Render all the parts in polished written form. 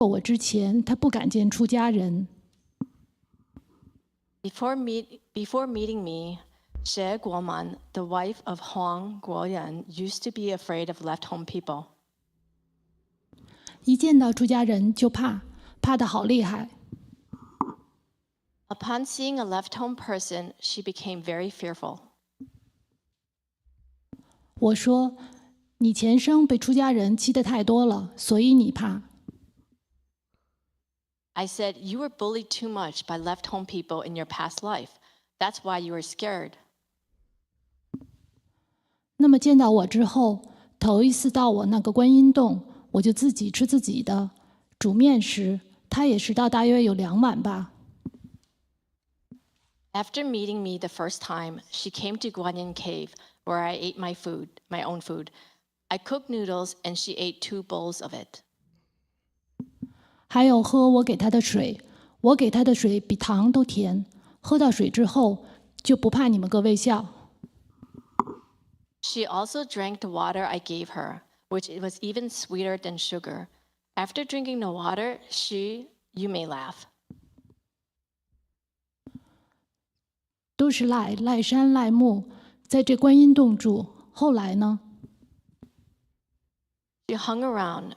我之前，他不敢见出家人。Before meeting me, Xie Guoman, the wife of Huang Guoyan, used to be afraid of left-home people. 一见到出家人就怕，怕得好厉害。Upon seeing a left-home person, she became very fearful. 我说：“你前生被出家人欺得太多了，所以你怕。” I said, "You were bullied too much by left-home people in your past life. That's why you were scared." 那么见到我之后，头一次到我那个观音洞，我就自己吃自己的，煮面食，他也吃到大约有2碗吧。After meeting me the first time, she came to Guanyin Cave, where I ate my own food. I cooked noodles, and she ate 2 bowls of it. 还有喝我给他的水，我给他的水比糖都甜。喝到水之后，就不怕你们各位笑。She also drank the water I gave her, which was even sweeter than sugar. After drinking the water, you may laugh. 都是赖山赖木，在这观音洞住。后来呢？ She hung around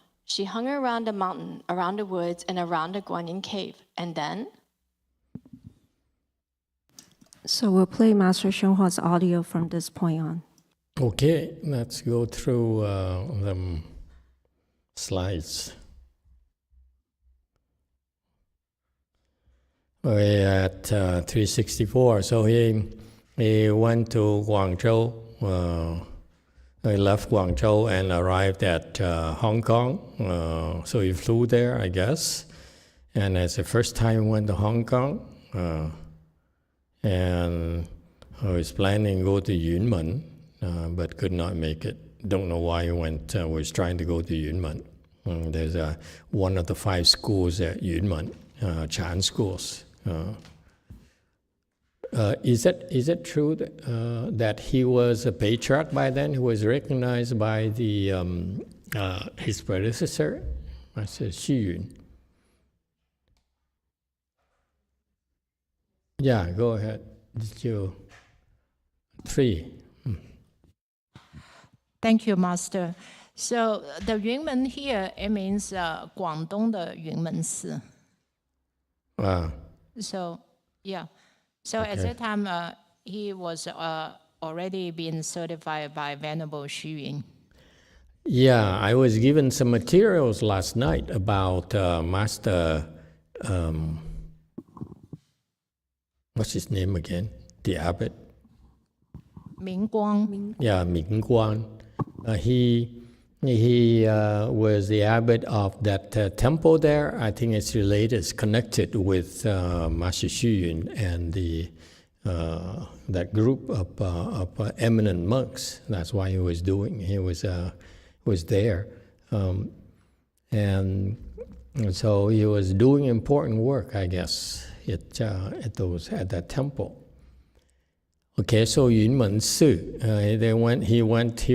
the mountain, around the woods, and around the Guanyin Cave. And then? So we'll play Master YongHua's audio from this point on. Okay, let's go through the slides. We're at 364. So he went to Guangzhou. He left Guangzhou and arrived at Hong Kong. So he flew there, I guess. And it's the first time he went to Hong Kong. And I was planning to go to Yunmen, but could not make it. Don't know why he went. Was trying to go to Yunmen. There's one of the 5 schools at Yunmen, Chan schools. Is it true that he was a patriarch by then? He was recognized by his predecessor, Master Xu Yun. Yeah, go ahead. Did you 3? Thank you, Master. So the Yunmen here, it means Guangdong 的云门寺. So, yeah. So at that time, he was already being certified by Venerable Xu Yun. Yeah, I was given some materials last night about Master, what's his name again? The abbot? Mingguang. Yeah, Mingguang. He was the abbot of that temple there. I think it's related, it's connected with Master Xu Yun and that group of eminent monks. That's why he was there. And so he was doing important work, I guess, at that temple. Okay, so Yunmen Si, he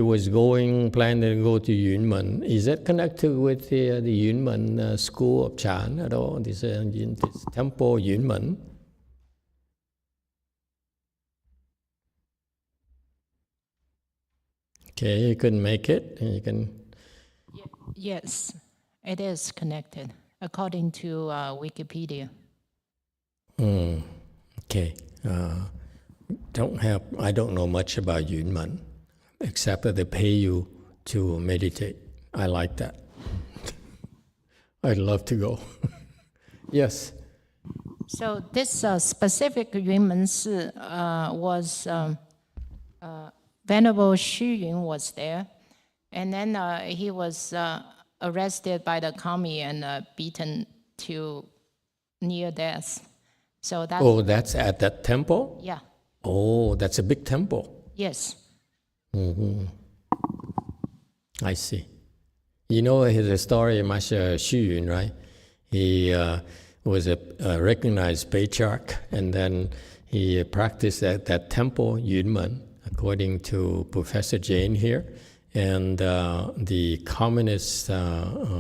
was planning to go to Yunmen. Is that connected with the Yunmen school of Chan at all? This temple, Yunmen? Okay, you couldn't make it. You can. Yes, it is connected, according to Wikipedia. Okay. I don't know much about Yunmen, except that they pay you to meditate. I like that. I'd love to go. Yes. So this specific Yunmen Si was Venerable Xu Yun was there, and then he was arrested by the kami and beaten to near death. So that's at that temple? Yeah. Oh, that's a big temple. Yes. Mm-hmm. I see. You know the story of Master Xu Yun, right? He was a recognized patriarch, and then he practiced at that temple, Yunmen, according to Professor Jane here. And the communist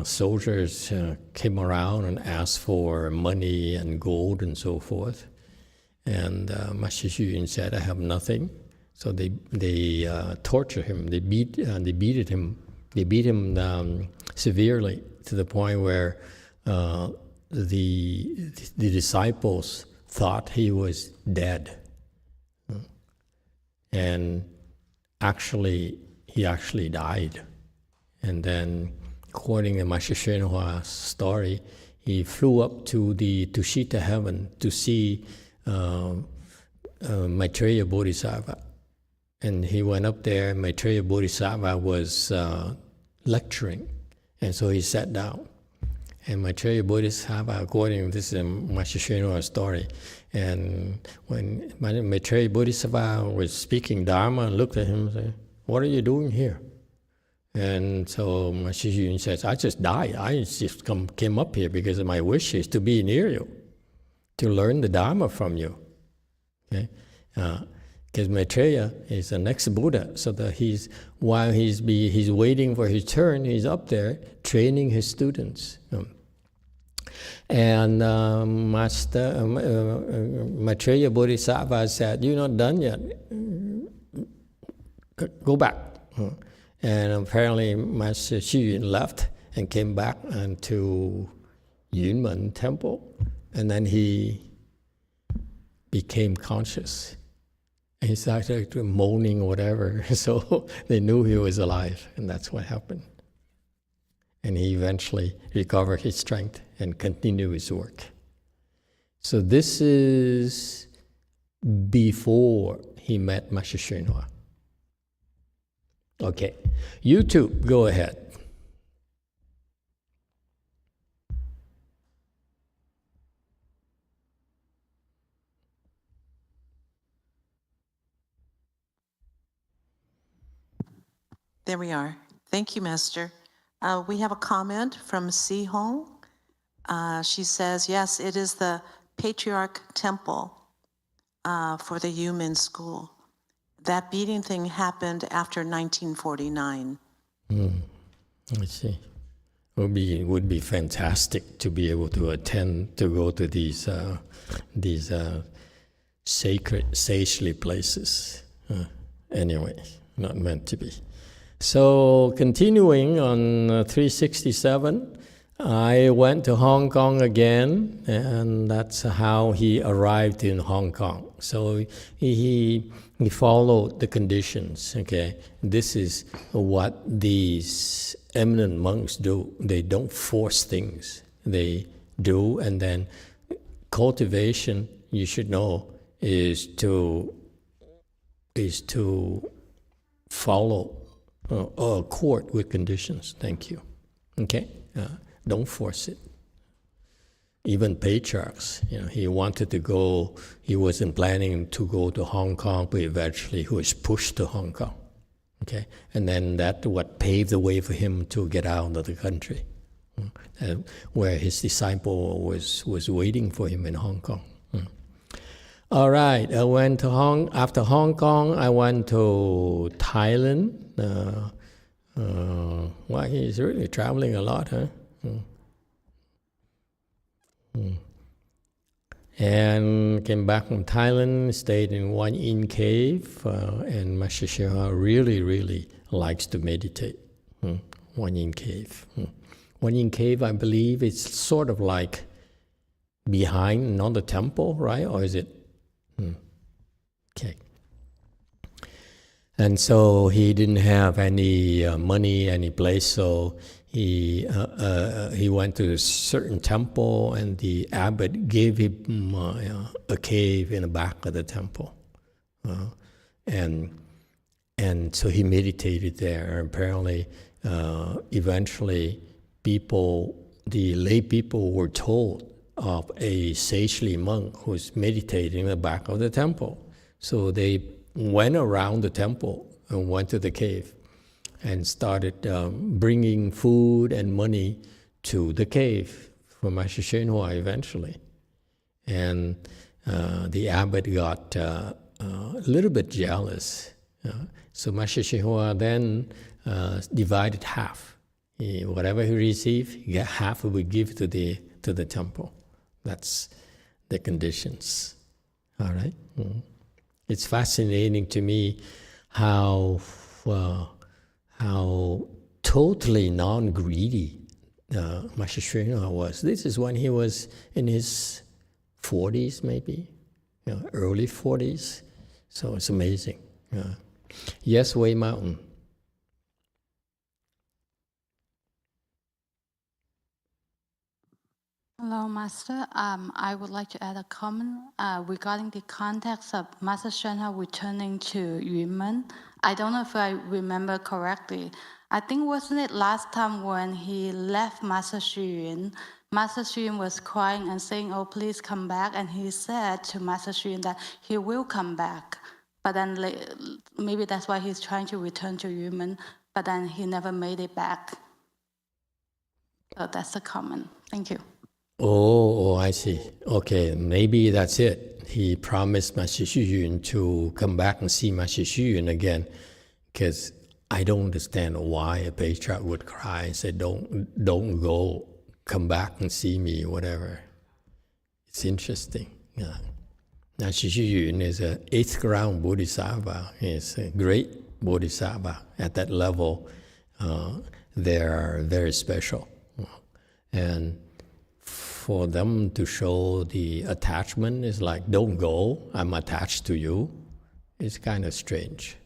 soldiers came around and asked for money and gold and so forth. And Master Xu Yun said, I have nothing. So they tortured him. They beat him severely, to the point where the disciples thought he was dead. And he actually died. And then, according to Master YongHua's story, he flew up to the Tushita heaven to see Maitreya Bodhisattva. And he went up there, Maitreya Bodhisattva was lecturing. And so he sat down. And Maitreya Bodhisattva, according to this is Master YongHua's story, and when Maitreya Bodhisattva was speaking Dharma, and looked at him and said, what are you doing here? And so Master Xu Yun says, I just died. I just came up here because my wish is to be near you, to learn the Dharma from you. Okay? Because Maitreya is the next Buddha, so that while he's waiting for his turn, he's up there training his students. And Maitreya Bodhisattva said, you're not done yet. Go back. And apparently Master Xu Yun left and came back to Yunmen Temple. And then he became conscious. And he started moaning or whatever. So they knew he was alive, and that's what happened. And he eventually recovered his strength and continued his work. So this is before he met Master YongHua. Okay, YouTube, go ahead. There we are. Thank you, Master. We have a comment from Si Hong. She says, yes, it is the Patriarch Temple for the Yumin School. That beating thing happened after 1949. I see. It would be fantastic to be able to attend, to go to these sacred, sagely places. Anyway, not meant to be. So continuing on 367, I went to Hong Kong again, and that's how he arrived in Hong Kong. So he followed the conditions, okay? This is what these eminent monks do. They don't force things. They do, and then cultivation, you should know, is to follow accord with conditions. Thank you. Okay? Don't force it. Even patriarchs, he wanted to go, he wasn't planning to go to Hong Kong, but eventually he was pushed to Hong Kong. Okay? And then that what paved the way for him to get out of the country, where his disciple was waiting for him in Hong Kong. All right, I went to after Hong Kong, I went to Thailand. Well, he's really traveling a lot, huh? And came back from Thailand, stayed in Wan Yin Cave, and Master YongHua really likes to meditate. Wan Yin Cave. Wan Yin Cave, I believe, it's sort of like behind another temple, right? Or is it? Okay. And so he didn't have any money, any place, so he went to a certain temple, and the abbot gave him a cave in the back of the temple, and so he meditated there. Apparently, eventually, the lay people were told of a sagely monk who's meditating in the back of the temple. So they went around the temple and went to the cave and started bringing food and money to the cave for Master YongHua eventually. And the abbot got a little bit jealous. So Master YongHua then divided half. Whatever he received, half he would give to the temple. That's the conditions. All right. It's fascinating to me how totally non-greedy Master Hsuan was. This is when he was in his 40s, maybe, early 40s. So it's amazing. Yes, Way Mountain. Hello, Master. I would like to add a comment regarding the context of Master Hsuan returning to Yunmen. I don't know if I remember correctly. I think wasn't it last time when he left Master Hsuan was crying and saying, "Oh, please come back," and he said to Master Hsuan that he will come back. But then maybe that's why he's trying to return to Yunmen, but then he never made it back. So that's the comment. Thank you. Oh, I see. Okay, maybe that's it. He promised Master Hsuan to come back and see Master Hsuan again, because I don't understand why a patriarch would cry and say, "Don't go, come back and see me," whatever. It's interesting. Yeah. Master Hsuan is an 8th ground Bodhisattva. He's a great Bodhisattva. At that level, they are very special, and for them to show the attachment is like, "Don't go, I'm attached to you." It's kind of strange.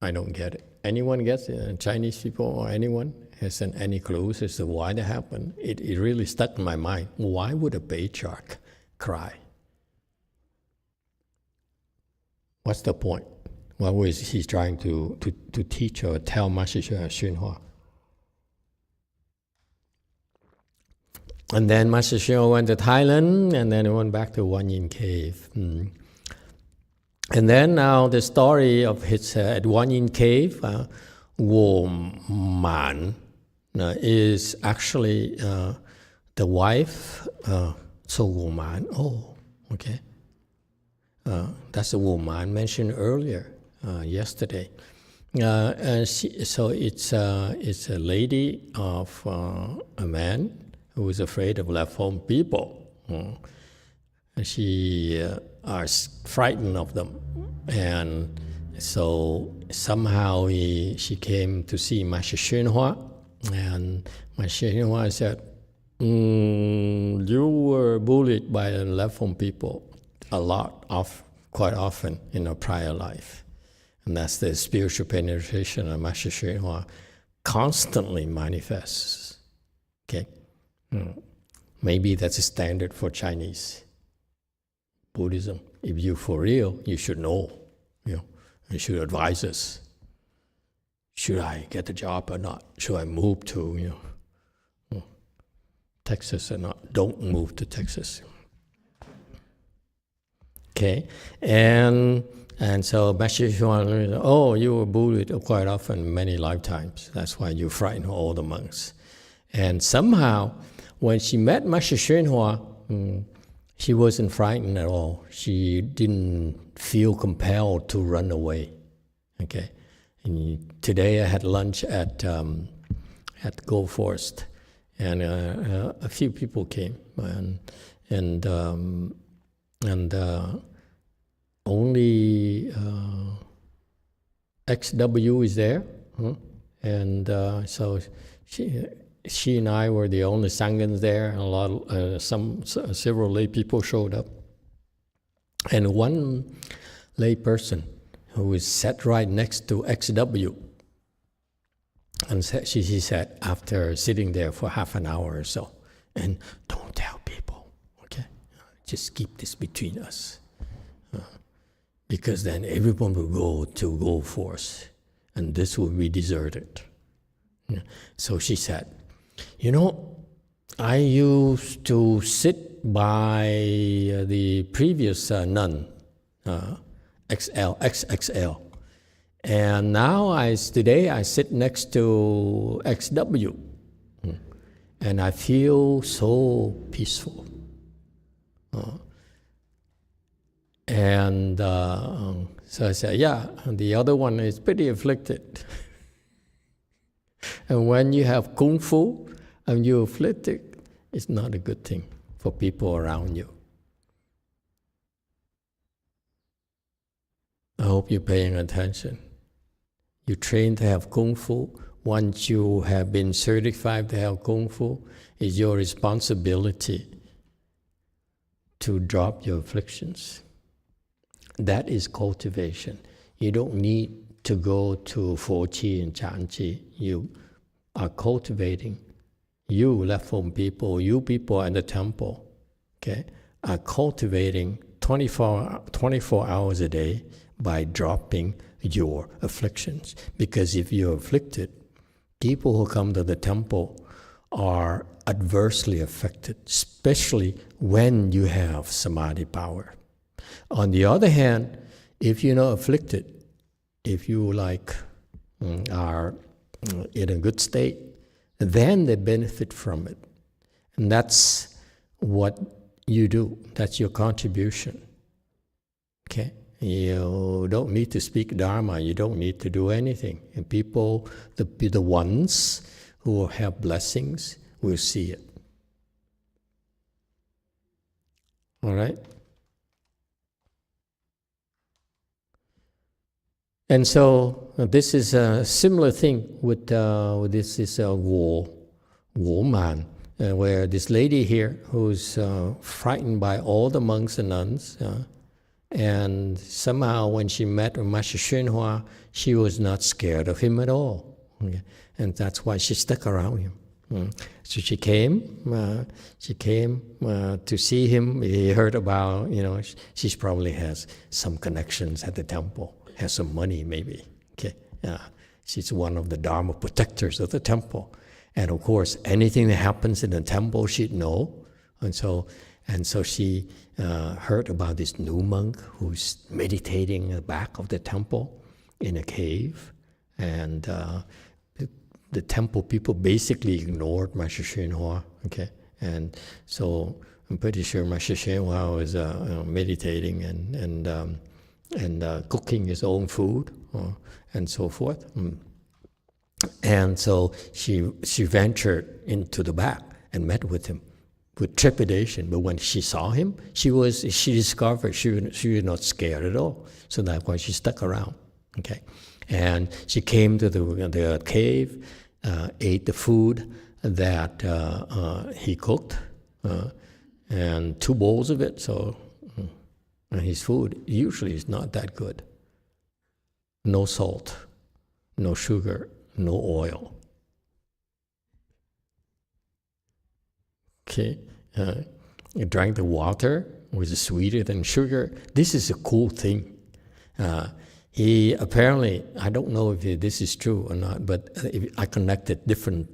I don't get it. Anyone gets it? Chinese people or anyone has any clues as to why that happened? It really stuck in my mind. Why would a patriarch cry? What's the point? What was he trying to teach or tell Master YongHua? And then Master Hsuan went to Thailand, and then he went back to Guanyin Cave. And then now the story of his at Guanyin Cave, Wo Man is actually the wife. So Wo Man, okay. That's the Wo Man mentioned earlier, yesterday. And so it's a lady of a man who was afraid of left home people. She is frightened of them. And so somehow she came to see Master YongHua, and Master YongHua said, "You were bullied by the left home people a lot, quite often in a prior life." And that's the spiritual penetration of Master YongHua constantly manifests. Okay? Maybe that's a standard for Chinese Buddhism. If you for real, you should know. You should advise us. Should I get a job or not? Should I move to Texas or not? Don't move to Texas. Okay, and so Master Hsuan, you were bullied quite often, many lifetimes. That's why you frighten all the monks. And somehow, when she met Master YongHua, she wasn't frightened at all. She didn't feel compelled to run away. Okay, and today I had lunch at Gold Forest, and a few people came, and only XW is there, and so she and I were the only Sanghas there, and several lay people showed up. And one lay person who was sat right next to XW, and she said, after sitting there for half an hour or so, "And don't tell people, okay? Just keep this between us. Because then everyone will go to Gold Force, and this will be deserted." So she said, I used to sit by the previous nun, XXL, and now today I sit next to XW, and I feel so peaceful. And so I said, "Yeah, the other one is pretty afflicted." And when you have kung fu and you're afflicted, it's not a good thing for people around you. I hope you're paying attention. You train to have kung fu. Once you have been certified to have kung fu, it's your responsibility to drop your afflictions. That is cultivation. You don't need to go to Fo Chi and Chan Chi. You are cultivating. You left home people, you people at the temple, okay, are cultivating 24 hours a day by dropping your afflictions. Because if you're afflicted, people who come to the temple are adversely affected, especially when you have samadhi power. On the other hand, if you're not afflicted, if you are in a good state, then they benefit from it. And that's what you do. That's your contribution. Okay? You don't need to speak Dharma. You don't need to do anything. And people, the ones who have blessings, will see it. All right? And so this is a similar thing with this is a Wu man, where this lady here who's frightened by all the monks and nuns, and somehow when she met with Master YongHua, she was not scared of him at all. Okay? And that's why she stuck around him. So she came to see him. He heard about, she probably has some connections at the temple. Has some money, maybe. Okay, she's one of the Dharma protectors of the temple, and of course, anything that happens in the temple, she'd know. And so she heard about this new monk who's meditating at the back of the temple in a cave, and the temple people basically ignored Master YongHua. Okay, and so I'm pretty sure Master YongHua was meditating and cooking his own food, and so forth. And so she ventured into the back and met with him with trepidation. But when she saw him, she discovered she was not scared at all. So that's why she stuck around. Okay, and she came to the cave, ate the food that he cooked, and 2 bowls of it. So. And his food usually is not that good. No salt, no sugar, no oil. Okay, he drank the water, which is sweeter than sugar. This is a cool thing. He apparently, I don't know if this is true or not, but I connected different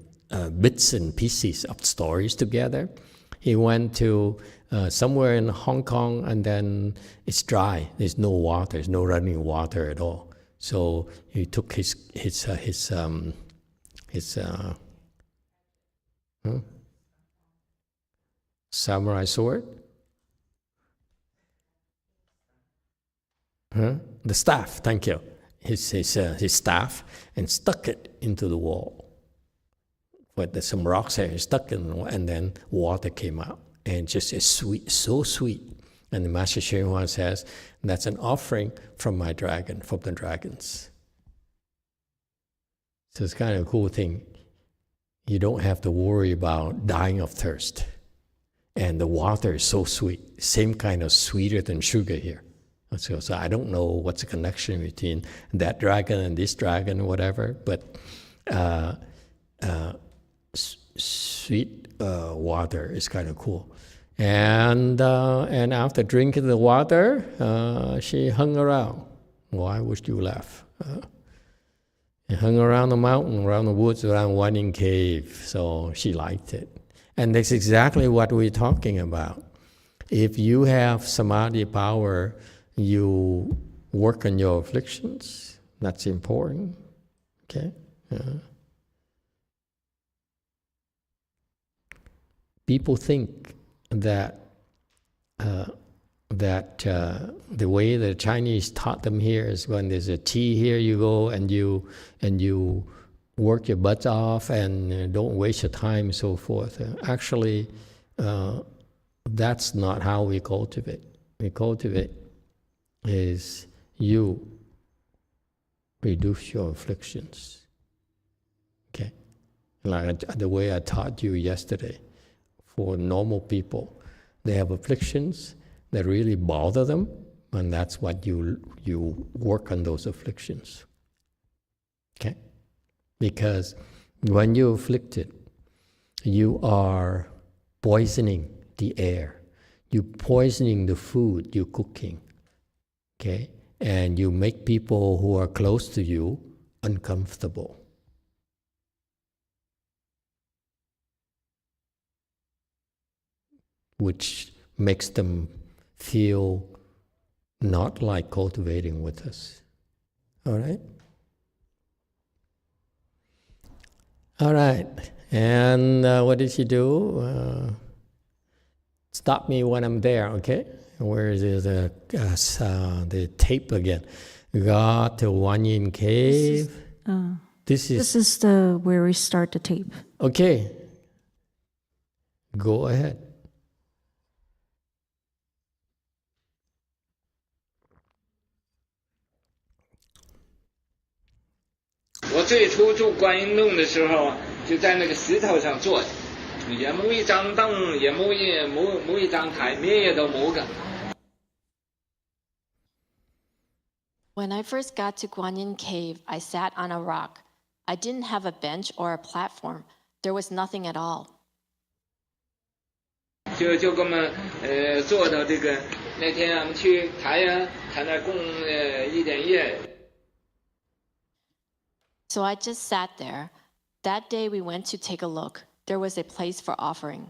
bits and pieces of stories together. He went to somewhere in Hong Kong, and then it's dry. There's no water. There's no running water at all. So he took his samurai sword, the staff. Thank you. His staff, and stuck it into the wall. But there's some rocks there, stuck in, and then water came out, and just as sweet, so sweet. And the Master YongHua says, that's an offering from my dragon, from the dragons. So it's kind of a cool thing. You don't have to worry about dying of thirst. And the water is so sweet, same kind of sweeter than sugar here. So I don't know what's the connection between that dragon and this dragon or whatever, but sweet water is kind of cool. And after drinking the water, she hung around. Why would you laugh? She hung around the mountain, around the woods, around Guanyin Cave. So she liked it. And that's exactly what we're talking about. If you have samadhi power, you work on your afflictions. That's important. Okay? People think that the way the Chinese taught them here is when there's a tea here, you go and you work your butts off and don't waste your time and so forth. Actually, that's not how we cultivate. We cultivate is you reduce your afflictions. Okay? Like the way I taught you yesterday. For normal people, they have afflictions that really bother them, and that's what you work on those afflictions. Okay? Because when you're afflicted, you are poisoning the air. You're poisoning the food you're cooking. Okay? And you make people who are close to you uncomfortable. Which makes them feel not like cultivating with us. All right? All right. And what did she do? Stop me when I'm there, okay? Where is the tape again? Got to Guanyin Cave. This is the where we start the tape. Okay. Go ahead.我最初住观音洞的时候，就在那个石头上坐着，也冇一张凳，也冇一张台，咩嘢都冇噶。When I first got to Guanyin Cave, I sat on a rock. I didn't have a bench or a platform. There was nothing at all. 就这么坐到这个那天我们去台呀，台那供一点夜。So I just sat there. That day we went to take a look. There was a place for offering.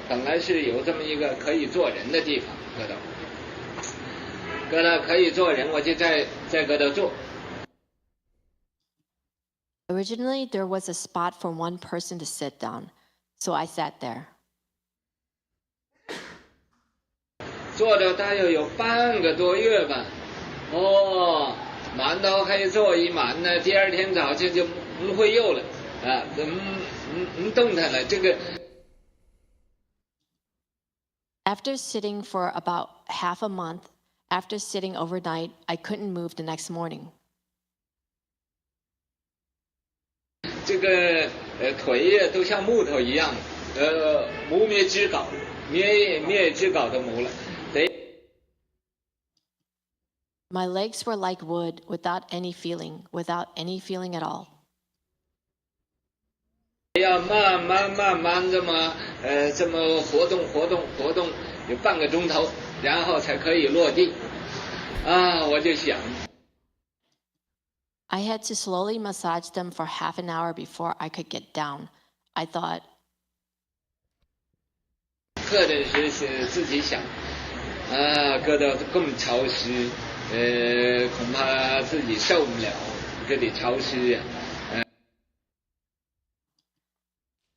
本来是有这么一个可以坐人的地方，搁那可以坐人，我就在搁那坐。Originally, there was a spot for one person to sit down, so I sat there. 坐了大约有半个多月吧。满到可以坐一满呢，第二天早上就不会用了，动弹了。这个。After sitting for about half a month, after sitting overnight, I couldn't move the next morning. 这个腿呀都像木头一样，木灭之稿，灭之稿都没了。My legs were like wood without any feeling at all. 要慢慢这么活动有半个钟头，然后才可以落地。我就想。I had to slowly massage them for half an hour before I could get down. I thought. 课的是自己想，搁到更潮湿。恐怕自己受不了，这里潮湿呀。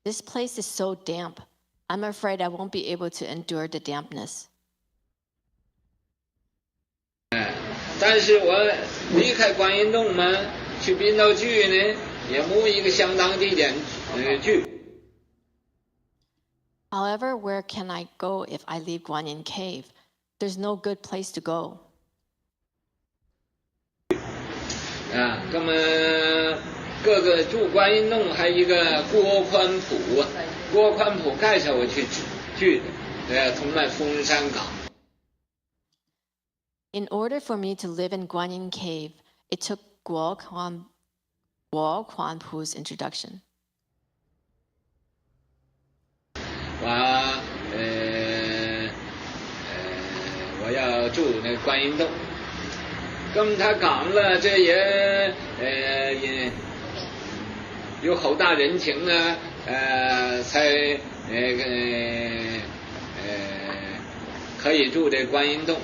This place is so damp. I'm afraid I won't be able to endure the dampness. 但是我离开观音洞嘛，去滨道具呢，也没一个相当地点去。However, where can I go if I leave Guanyin Cave? There's no good place to go. 那么各个住观音洞还有一个郭宽普啊，郭宽普介绍我去的，从那峰山岗。In order for me to live in Guanyin Cave, it took Guo Quanpu's introduction. 我要住那观音洞。跟他讲了，这也有好大人情啊，才可以住这观音洞。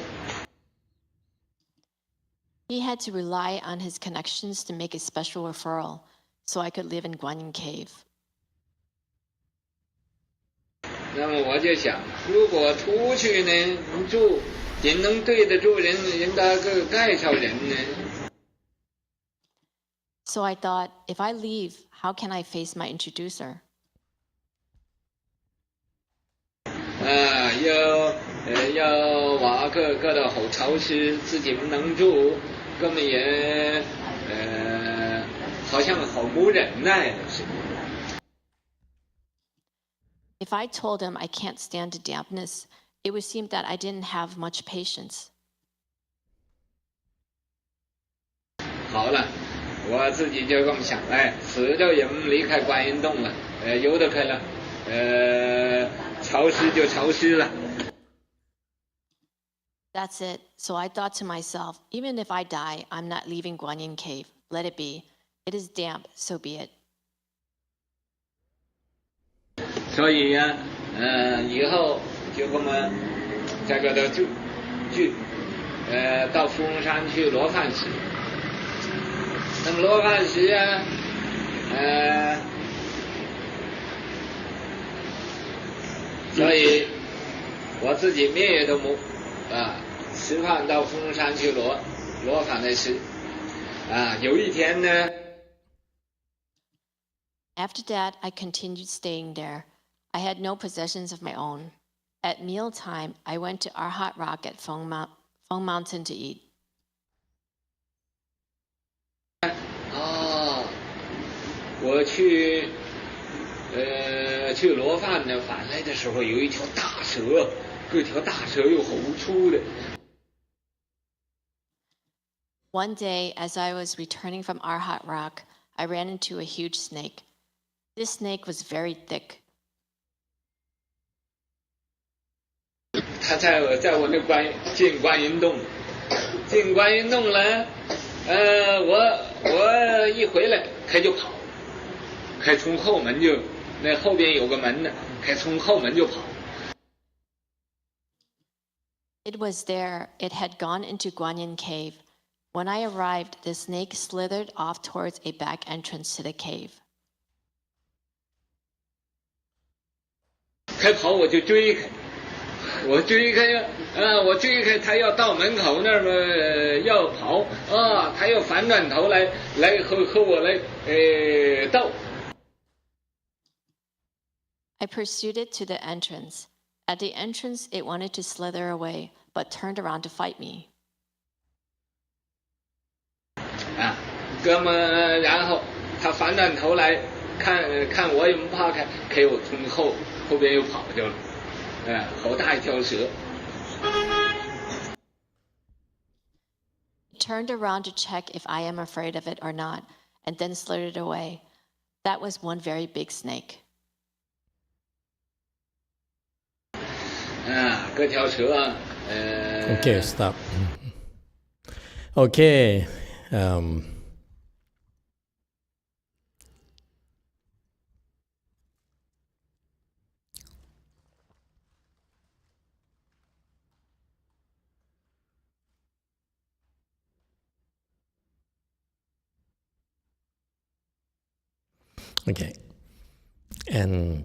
He had to rely on his connections to make a special referral, so I could live in Guanyin Cave. 那么我就想，如果出去呢，住。也能对得住人家个介绍人呢。So I thought, if I leave, how can I face my introducer? 要挖个到后潮湿，自己不能住，根本也好像好没忍耐的似的。If I told him I can't stand the dampness, it would seem that I didn't have much patience. 好了，我自己就这么想，死着也不离开观音洞了，由得开了，潮湿就潮湿了。That's it. So I thought to myself, even if I die, I'm not leaving Guanyin Cave. Let it be. It is damp, so be it. 所以呀，以后就这么在这头住，到富翁山去罗汉寺。那么罗汉寺啊，所以我自己面也都没吃饭到富翁山去罗汉的寺有一天呢。After that, I continued staying there. I had no possessions of my own. At mealtime, I went to Arhat Rock at Feng Mountain to eat. 我去罗汉呢，返来的时候有一条大蛇，这条大蛇又好粗的。One day, as I was returning from Arhat Rock, I ran into a huge snake. This snake was very thick. 他在我那进观音洞了，我一回来，他就跑，开从后门就那后边有个门呢，开从后门就跑。It was there. It had gone into Guanyin Cave. When I arrived, the snake slithered off towards a back entrance to the cave. 开跑我就追开，我追开他要到门口那儿嘛，要跑他要反转头来和我来斗。I pursued it to the entrance. At the entrance, it wanted to slither away, but turned around to fight me. 哥们，然后他反转头来看我也不怕开我从后边又跑去了，好大一条蛇。It turned around to check if I am afraid of it or not, and then slithered away. That was one very big snake. 这条蛇Okay, stop. Okay. Okay, and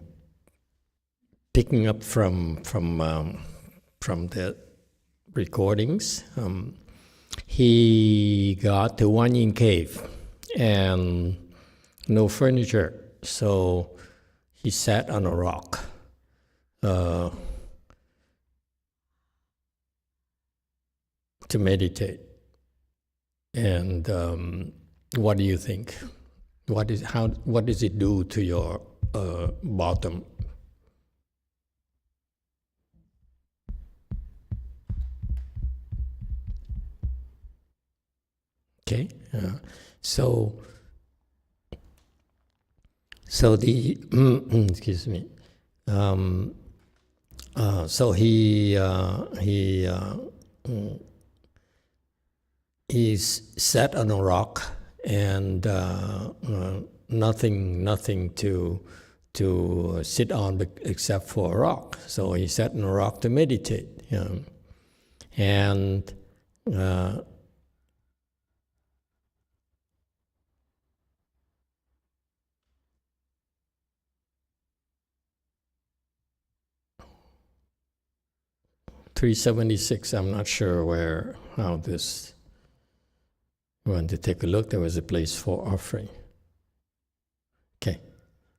picking up from the recordings, he got to Wanyin Cave and no furniture, so he sat on a rock. To meditate. And what do you think? What does it do to your bottom? Okay, so the excuse me. So he's sat on a rock and nothing to sit on except for a rock. So he sat on a rock to meditate, and 376. I'm not sure how this You want to take a look, there was a place for offering.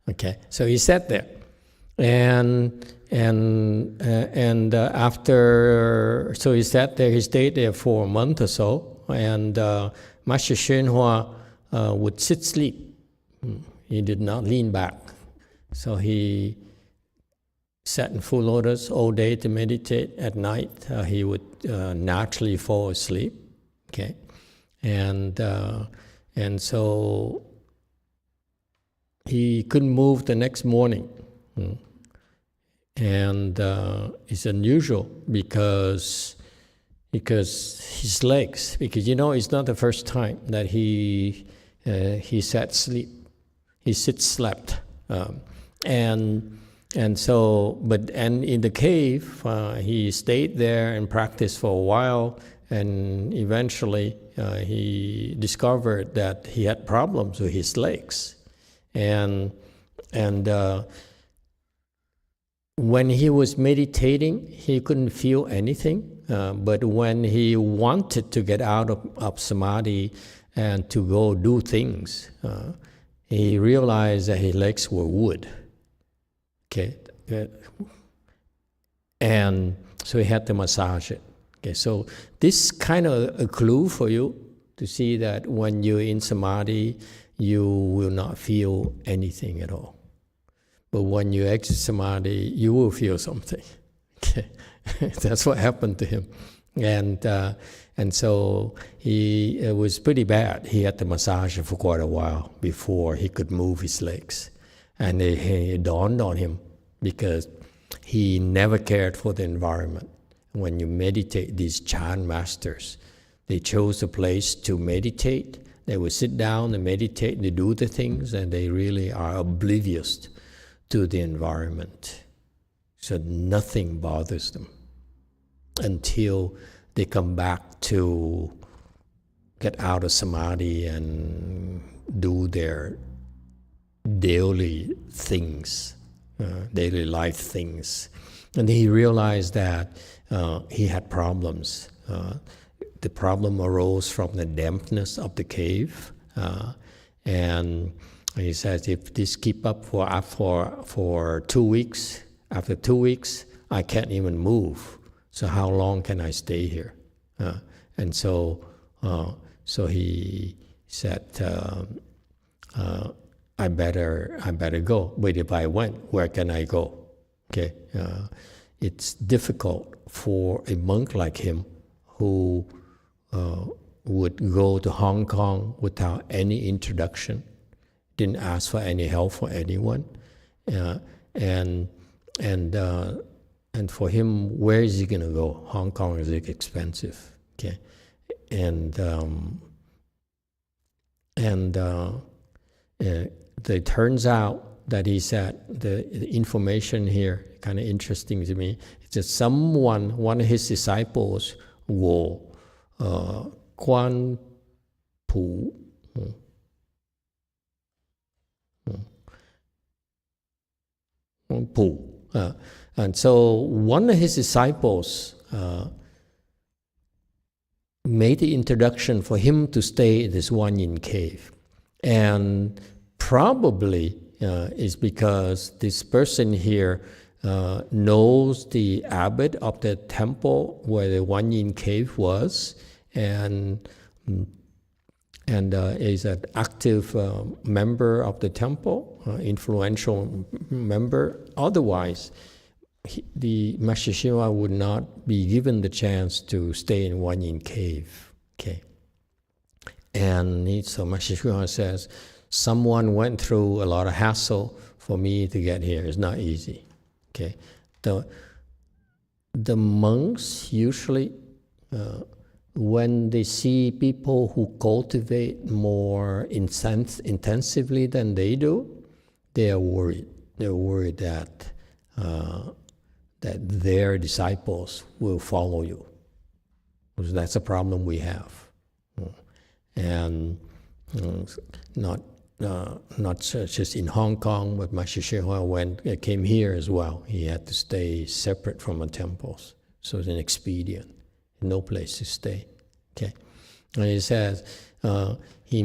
Okay. So he sat there, and after, so he sat there. He stayed there for a month or so, and Master YongHua would sit sleep. He did not lean back, so he sat in full lotus all day to meditate. At night, he would naturally fall asleep. Okay, and so he couldn't move the next morning. And it's unusual because his legs, because it's not the first time that he slept. And in the cave, he stayed there and practiced for a while, and eventually he discovered that he had problems with his legs. And when he was meditating, he couldn't feel anything. But when he wanted to get out of samadhi and to go do things, he realized that his legs were wood. Okay, and so he had to massage it. Okay, so this kind of a clue for you to see that when you're in samadhi, you will not feel anything at all. But when you exit samadhi, you will feel something. Okay, that's what happened to him, and so it was pretty bad. He had to massage it for quite a while before he could move his legs, and it dawned on him because he never cared for the environment. When you meditate, these Chan masters, they chose a place to meditate. They would sit down and meditate, they do the things, and they really are oblivious to the environment. So nothing bothers them until they come back to get out of samadhi and do their daily things, daily life things. And he realized that he had problems. The problem arose from the dampness of the cave, and he says, if this keep up for 2 weeks, after 2 weeks, I can't even move. So how long can I stay here? And so he said, I better go. But if I went, where can I go? Okay, it's difficult for a monk like him who would go to Hong Kong without any introduction, didn't ask for any help for anyone, and for him, where is he going to go? Hong Kong is expensive, okay, and it turns out that he said the information here kind of interesting to me. It's that one of his disciples, Quan Pu, and so one of his disciples made the introduction for him to stay in this Wan Yin cave, and probably is because this person here knows the abbot of the temple where the Wan Yin cave was, and is an active member of the temple, influential member. Otherwise, the Master YongHua would not be given the chance to stay in Wan Yin cave. Okay, and so Master YongHua says, someone went through a lot of hassle for me to get here. It's not easy. Okay, the monks usually, when they see people who cultivate more intensively than they do, they are worried. They're worried that their disciples will follow you. Because that's a problem we have, and not just in Hong Kong, but Master YongHua came here as well. He had to stay separate from the temples, so it's an expedient. No place to stay. Okay, And he says he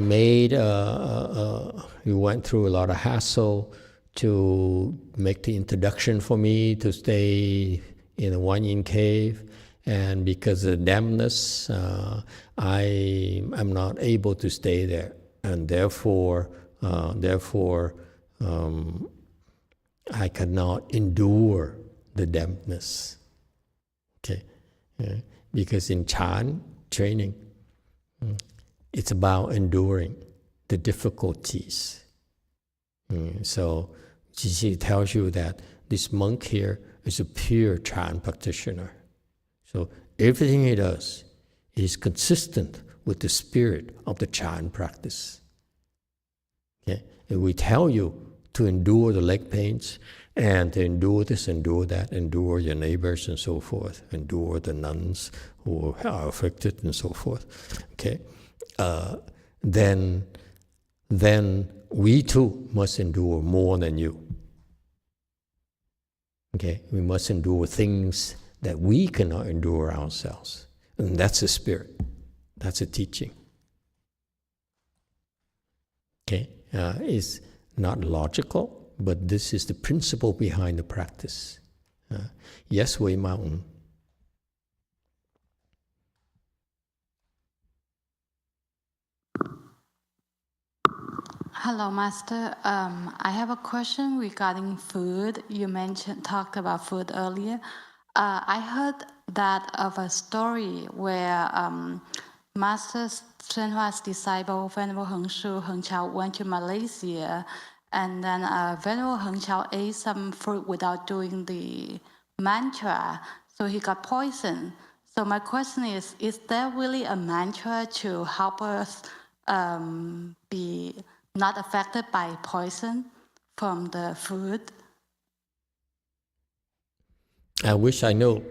went through a lot of hassle to make the introduction for me to stay in the One Yin cave, and because of dampness, I am not able to stay there, and therefore, I cannot endure the dampness. Okay, because in Chan training, it's about enduring the difficulties. So Jiji tells you that this monk here is a pure Chan practitioner. So everything he does is consistent with the spirit of the Chan practice. Okay? And we tell you to endure the leg pains, and to endure this, endure that, endure your neighbors and so forth, endure the nuns who are afflicted and so forth. Okay? Then we too must endure more than you. Okay? We must endure things that we cannot endure ourselves. And that's the spirit. That's a teaching. Okay? It's not logical, but this is the principle behind the practice. Yes, Wei Mountain. Hello, Master. I have a question regarding food. You talked about food earlier. I heard that of a story where Master Shenhua's disciple, Venerable Heng Chao, went to Malaysia, and then Venerable Heng Chao ate some fruit without doing the mantra, so he got poisoned. So my question is there really a mantra to help us be not affected by poison from the food? I wish I knew.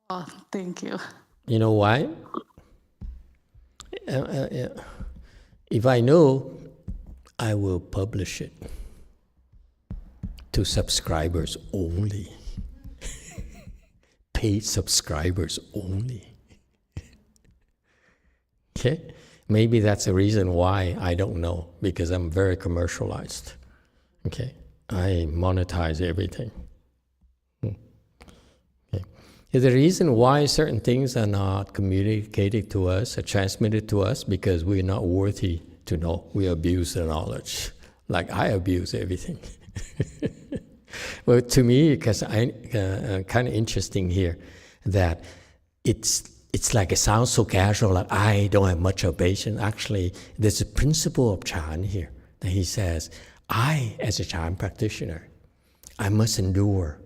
Oh, thank you. You know why? If I know, I will publish it to subscribers only. Paid subscribers only. Okay? Maybe that's the reason why I don't know, because I'm very commercialized. Okay? I monetize everything. Okay. The reason why certain things are not communicated to us or transmitted to us, because we're not worthy to know. We abuse the knowledge, like I abuse everything. Well, to me, because kind of interesting here, that it's like it sounds so casual, like I don't have much of patience. Actually, there's a principle of Chan here that he says, I, as a Chan practitioner, I must endure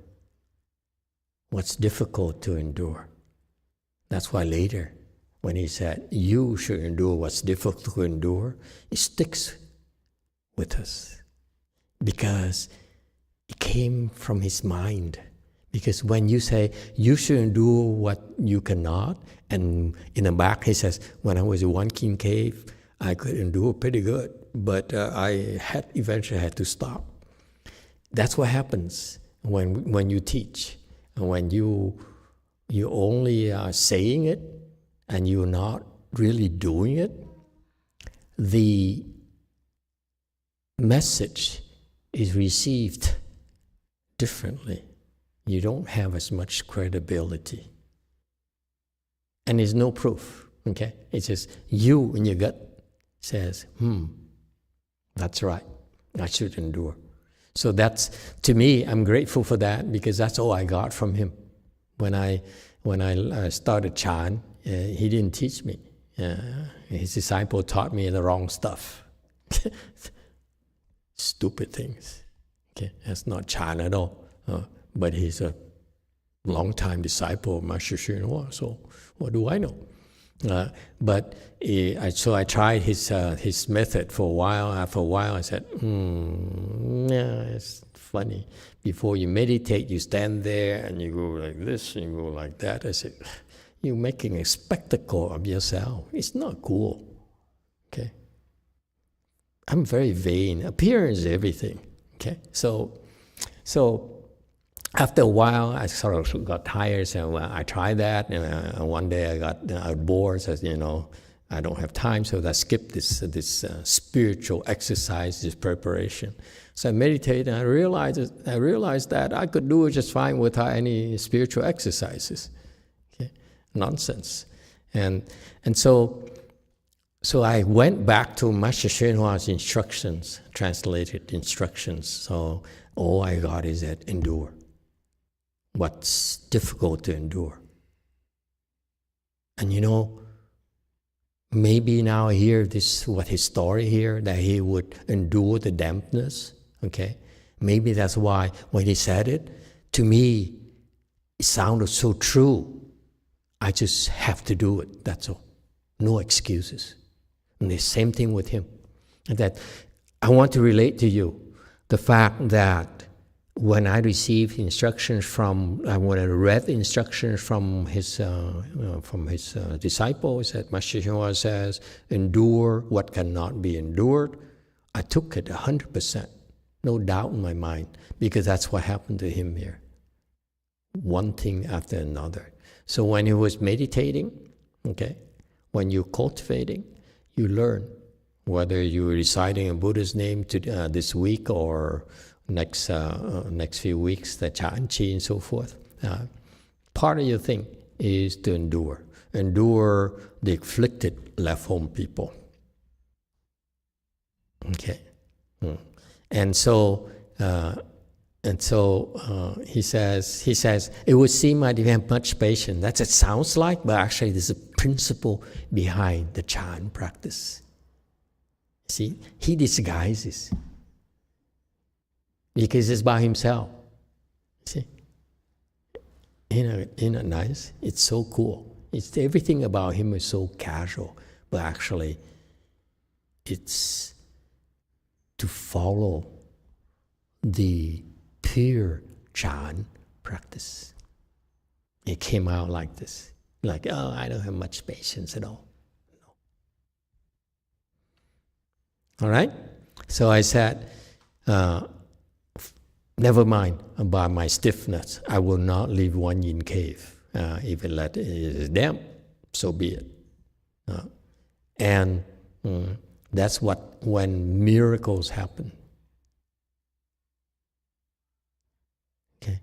what's difficult to endure. That's why later, when he said, you should endure what's difficult to endure, it sticks with us. Because it came from his mind. Because when you say, you should endure what you cannot, and in the back he says, when I was in One King cave, I could endure pretty good, but I eventually had to stop. That's what happens when you teach. When you only are saying it, and you're not really doing it, the message is received differently. You don't have as much credibility. And there's no proof, okay? It's just you in your gut says, that's right, I should endure. So that's, to me, I'm grateful for that, because that's all I got from him. When I started Chan, he didn't teach me. His disciple taught me the wrong stuff. Stupid things. Okay, that's not Chan at all. But he's a long-time disciple of Master YongHua, so what do I know? So I tried his method for a while. After a while, I said, yeah, it's funny. Before you meditate, you stand there and you go like this and you go like that. I said, you're making a spectacle of yourself. It's not cool. Okay? I'm very vain. Appearance is everything. Okay? So after a while, I sort of got tired, so I tried that, and one day I got bored, so, I don't have time, so I skipped this spiritual exercise, this preparation. So I meditated, and I realized that I could do it just fine without any spiritual exercises. Okay? Nonsense. And so I went back to Master YongHua's instructions, translated instructions. So all I got is that endure. What's difficult to endure. And maybe now I hear his story here, that he would endure the dampness, okay? Maybe that's why when he said it, to me, it sounded so true. I just have to do it, that's all. No excuses. And the same thing with him. That I want to relate to you the fact that when I received instructions when I read the instructions from his disciples, that Master YongHua says, endure what cannot be endured, I took it 100%, no doubt in my mind, because that's what happened to him here. One thing after another. So when he was meditating, okay, when you're cultivating, you learn, whether you're reciting a Buddha's name this week or next few weeks, the Cha and Chi and so forth. Part of your thing is to endure. Endure the afflicted left home people. Okay. And so he says, it would seem I didn't have much patience. That's what it sounds like, but actually there's a principle behind the Chan practice. See, he disguises. Because it's by himself. See? Isn't it nice? It's so cool. Everything about him is so casual, but actually it's to follow the pure Chan practice. It came out like this. Like, I don't have much patience at all. No. All right? So I said, never mind about my stiffness. I will not leave one yin cave. If it is damp, so be it. And that's when miracles happen. Okay.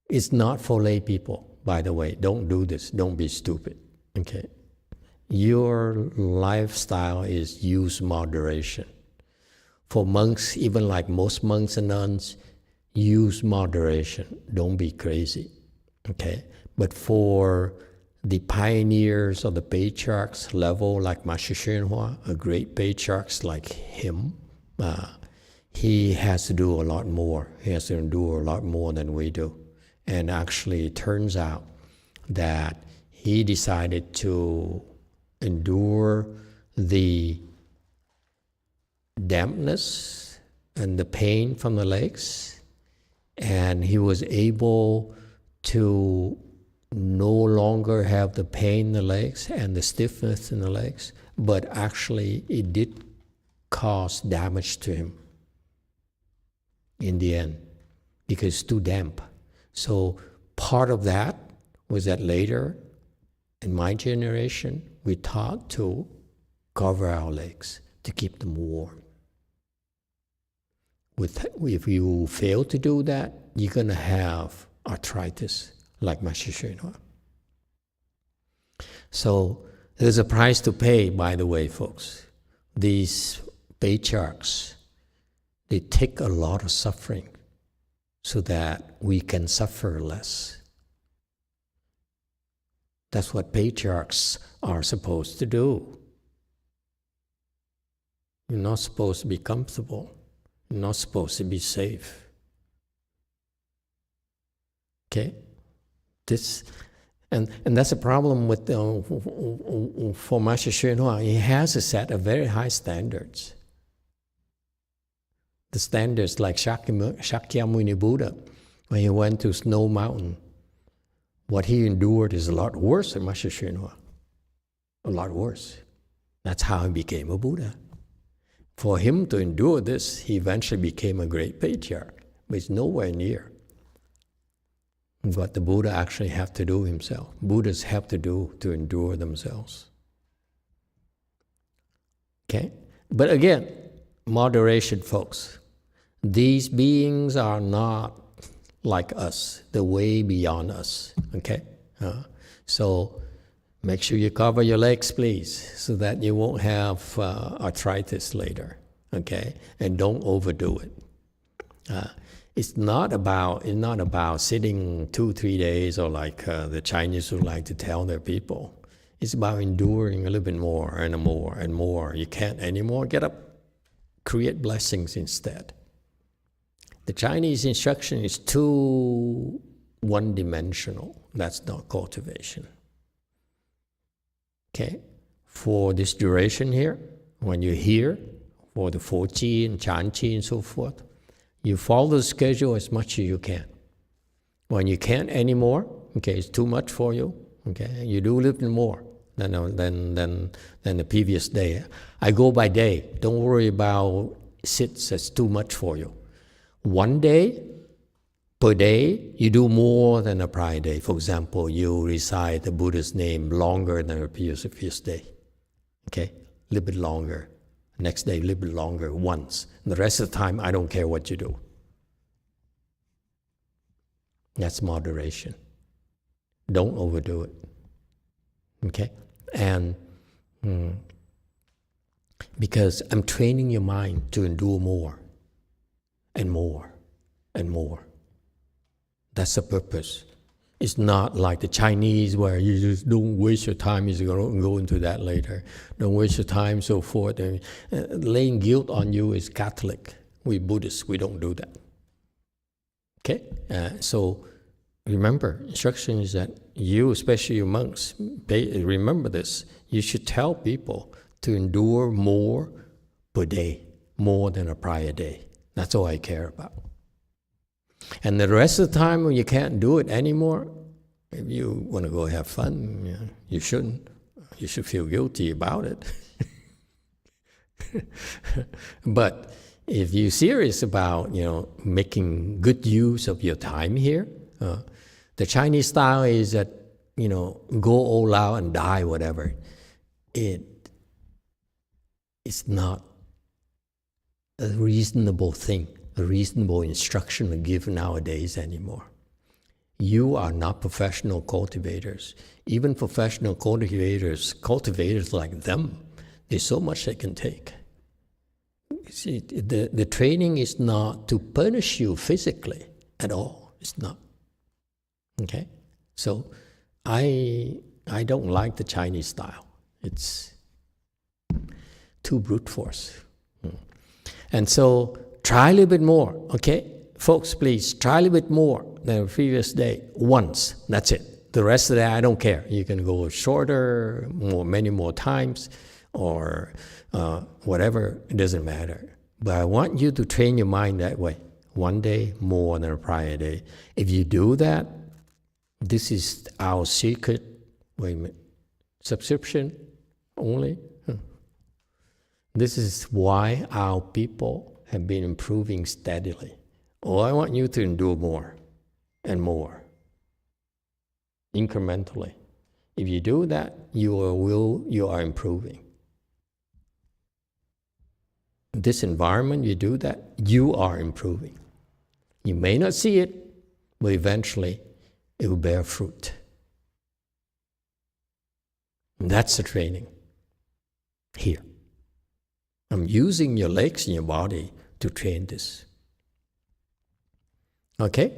It's not for lay people, by the way. Don't do this. Don't be stupid. Okay. Your lifestyle is use moderation. For monks, even like most monks and nuns, use moderation. Don't be crazy, okay? But for the pioneers or the patriarchs level, like Master YongHua, a great patriarch like him, he has to do a lot more. He has to endure a lot more than we do. And actually, it turns out that he decided to endure the dampness and the pain from the legs, and he was able to no longer have the pain in the legs and the stiffness in the legs, but actually it did cause damage to him in the end because it's too damp. So part of that was that later in my generation we taught to cover our legs to keep them warm. If you fail to do that, you're going to have arthritis, like Master YongHua. So there's a price to pay, by the way, folks. These patriarchs, they take a lot of suffering so that we can suffer less. That's what patriarchs are supposed to do. You're not supposed to be comfortable. You're not supposed to be safe. Okay? And that's a problem with for Master YongHua. He has a set of very high standards. The standards like Shakyamuni Buddha, when he went to Snow Mountain, what he endured is a lot worse than Master YongHua. A lot worse. That's how he became a Buddha. For him to endure this, he eventually became a great patriarch. but it's nowhere near what the Buddha actually have to do himself. Buddhas have to do to endure themselves. Okay? But again, moderation, folks. These beings are not like us, they're way beyond us. Okay? So make sure you cover your legs, please, so that you won't have arthritis later. Okay? And don't overdo it. It's not about sitting 2-3 days, or like the Chinese would like to tell their people. It's about enduring a little bit more and more and more. You can't anymore, get up, create blessings instead. The Chinese instruction is too one-dimensional. That's not cultivation. Okay? For this duration here, when you're here, for the 4-chi and Chan-chi and so forth, you follow the schedule as much as you can. When you can't anymore, okay, it's too much for you, okay, you do a little bit more than the previous day. I go by day. Don't worry about sits, that's too much for you. One day, per day, you do more than a prior day. For example, you recite the Buddha's name longer than the previous day. Okay, a little bit longer. Next day, a little bit longer, once. The rest of the time, I don't care what you do. That's moderation. Don't overdo it. Okay? And because I'm training your mind to endure more and more and more. That's the purpose. It's not like the Chinese where you just don't waste your time. You're going to go into that later. Don't waste your time, so forth. And, laying guilt on you is Catholic. We Buddhists, we don't do that. Okay? So remember, instruction is that you, especially you monks, remember this. You should tell people to endure more per day, more than a prior day. That's all I care about. And the rest of the time when you can't do it anymore, if you want to go have fun, you shouldn't. You should feel guilty about it. But if you're serious about, making good use of your time here, the Chinese style is that, go all out and die, whatever. It's not a reasonable thing, a reasonable instruction to give nowadays anymore. You are not professional cultivators. Even professional cultivators like them, there's so much they can take. See, the training is not to punish you physically at all. It's not. Okay? So I don't like the Chinese style. It's too brute force. And so try a little bit more, okay? Folks, please, try a little bit more than the previous day. Once, that's it. The rest of the day, I don't care. You can go shorter, many more times, or whatever, it doesn't matter. But I want you to train your mind that way. One day more than a prior day. If you do that, this is our secret, wait a minute, subscription only. This is why our people have been improving steadily. Oh, I want you to endure more and more, incrementally. If you do that, you are improving. This environment, you do that, you are improving. You may not see it, but eventually it will bear fruit. And that's the training here. I'm using your legs and your body to train this. Okay?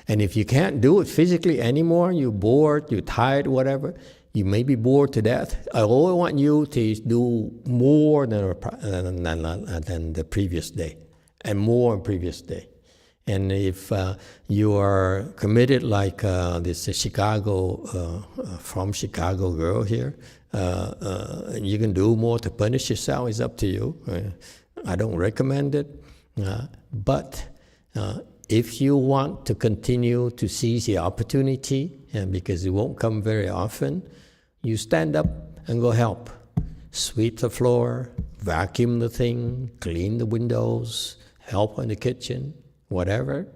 And if you can't do it physically anymore, you're bored, you're tired, whatever, you may be bored to death. I always want you to do more than the previous day, and more than previous day. And if you are committed like this Chicago, from Chicago girl here, you can do more to punish yourself. It's up to you. I don't recommend it. But if you want to continue to seize the opportunity, because it won't come very often, you stand up and go help. Sweep the floor, vacuum the thing, clean the windows, help in the kitchen, whatever.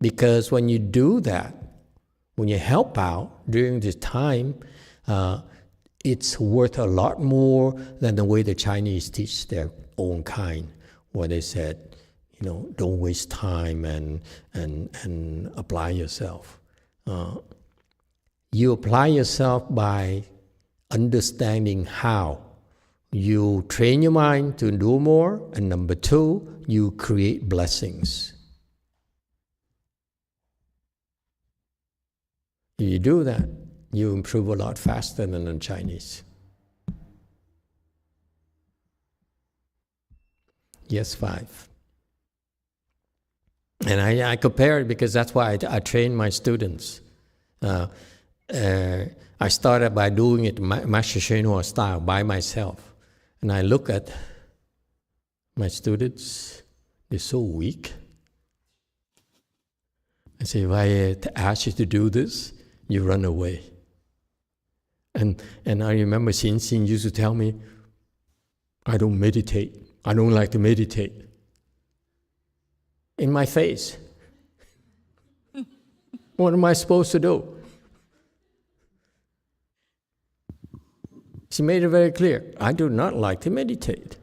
Because when you do that, when you help out during this time, it's worth a lot more than the way the Chinese teach their own kind, where they said, don't waste time and apply yourself. You apply yourself by understanding how. You train your mind to do more, and number two, you create blessings. If you do that, you improve a lot faster than the Chinese. Yes, 5. And I compare it because that's why I train my students. I started by doing it Master YongHua style by myself. And I look at my students, they're so weak. I say, if I ask you to do this, you run away. And I remember Xin used to tell me, I don't meditate. I don't like to meditate. In my face. What am I supposed to do? She made it very clear, I do not like to meditate.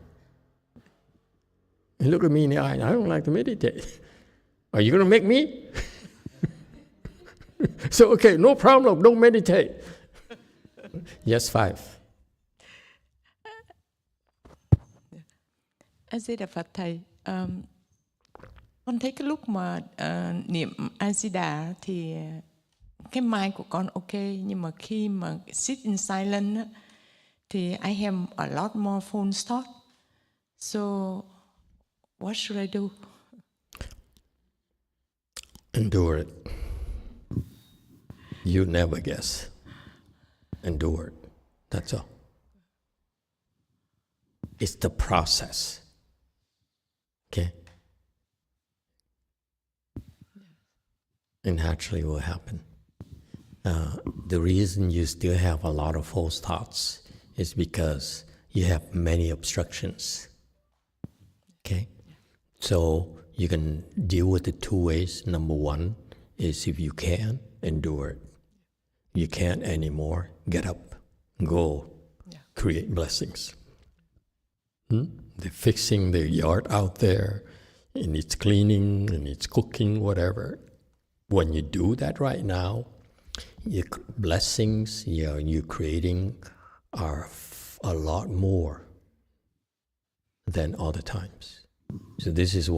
And look at me in the eye, I don't like to meditate. Are you going to make me? So, okay, no problem, don't meditate. Yes, 5. A Di Đà Phật Thầy, con thấy cái lúc mà niệm A Di Đà thì cái mind của con ok, nhưng mà khi mà sit in silence á, thì I have a lot more phone thought. So what should I do? Endure it. You never guess. Endure it. That's all. It's the process. Okay? And naturally will happen. The reason you still have a lot of false thoughts is because you have many obstructions. Okay? So you can deal with it 2 ways. Number 1 is if you can, endure it. You can't anymore, get up, go, create blessings. They're fixing the yard out there, and it's cleaning, and it's cooking, whatever. When you do that right now, your blessings you're creating are a lot more than other times. So this is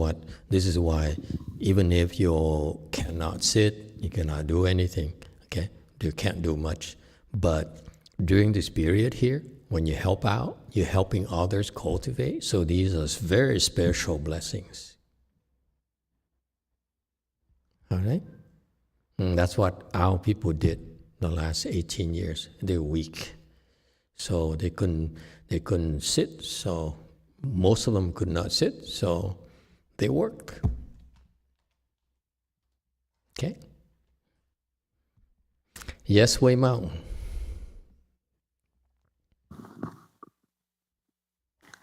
why even if you cannot sit, you cannot do anything, okay? You can't do much. But during this period here, when you help out, you're helping others cultivate. So these are very special blessings. All right? And that's what our people did the last 18 years. They're weak. So they couldn't sit. So most of them could not sit. So they worked. Okay? Yes, Wei Mao.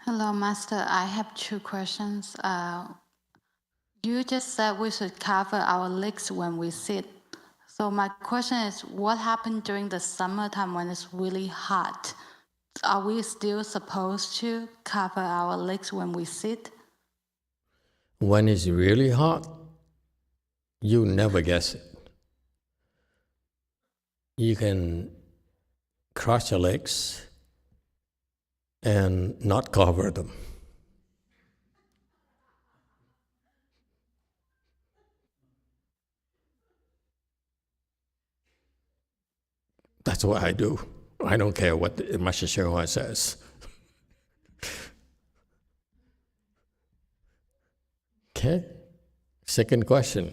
Hello, Master. I have 2 questions. You just said we should cover our legs when we sit. So my question is, what happened during the summertime when it's really hot? Are we still supposed to cover our legs when we sit? When it's really hot, you never guess it. You can cross your legs and not cover them. That's what I do. I don't care what Master YongHua says. Okay. Second question.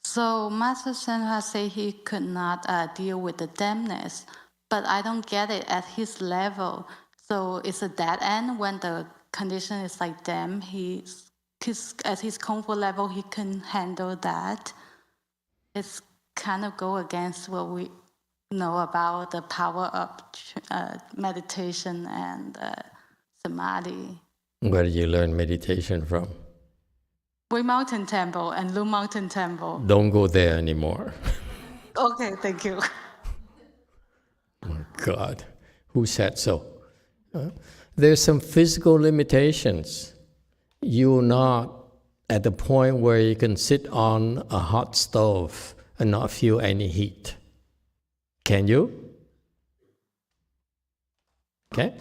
So Master YongHua said he could not deal with the dampness, but I don't get it at his level. So it's a dead end when the condition is like damp. At his comfort level, he can handle that. It's kind of go against what we know about the power of meditation and samadhi. Where did you learn meditation from? Green Mountain Temple and Blue Mountain Temple. Don't go there anymore. Okay, thank you. God, who said so? There's some physical limitations. You're not at the point where you can sit on a hot stove and not feel any heat. Can you? Okay?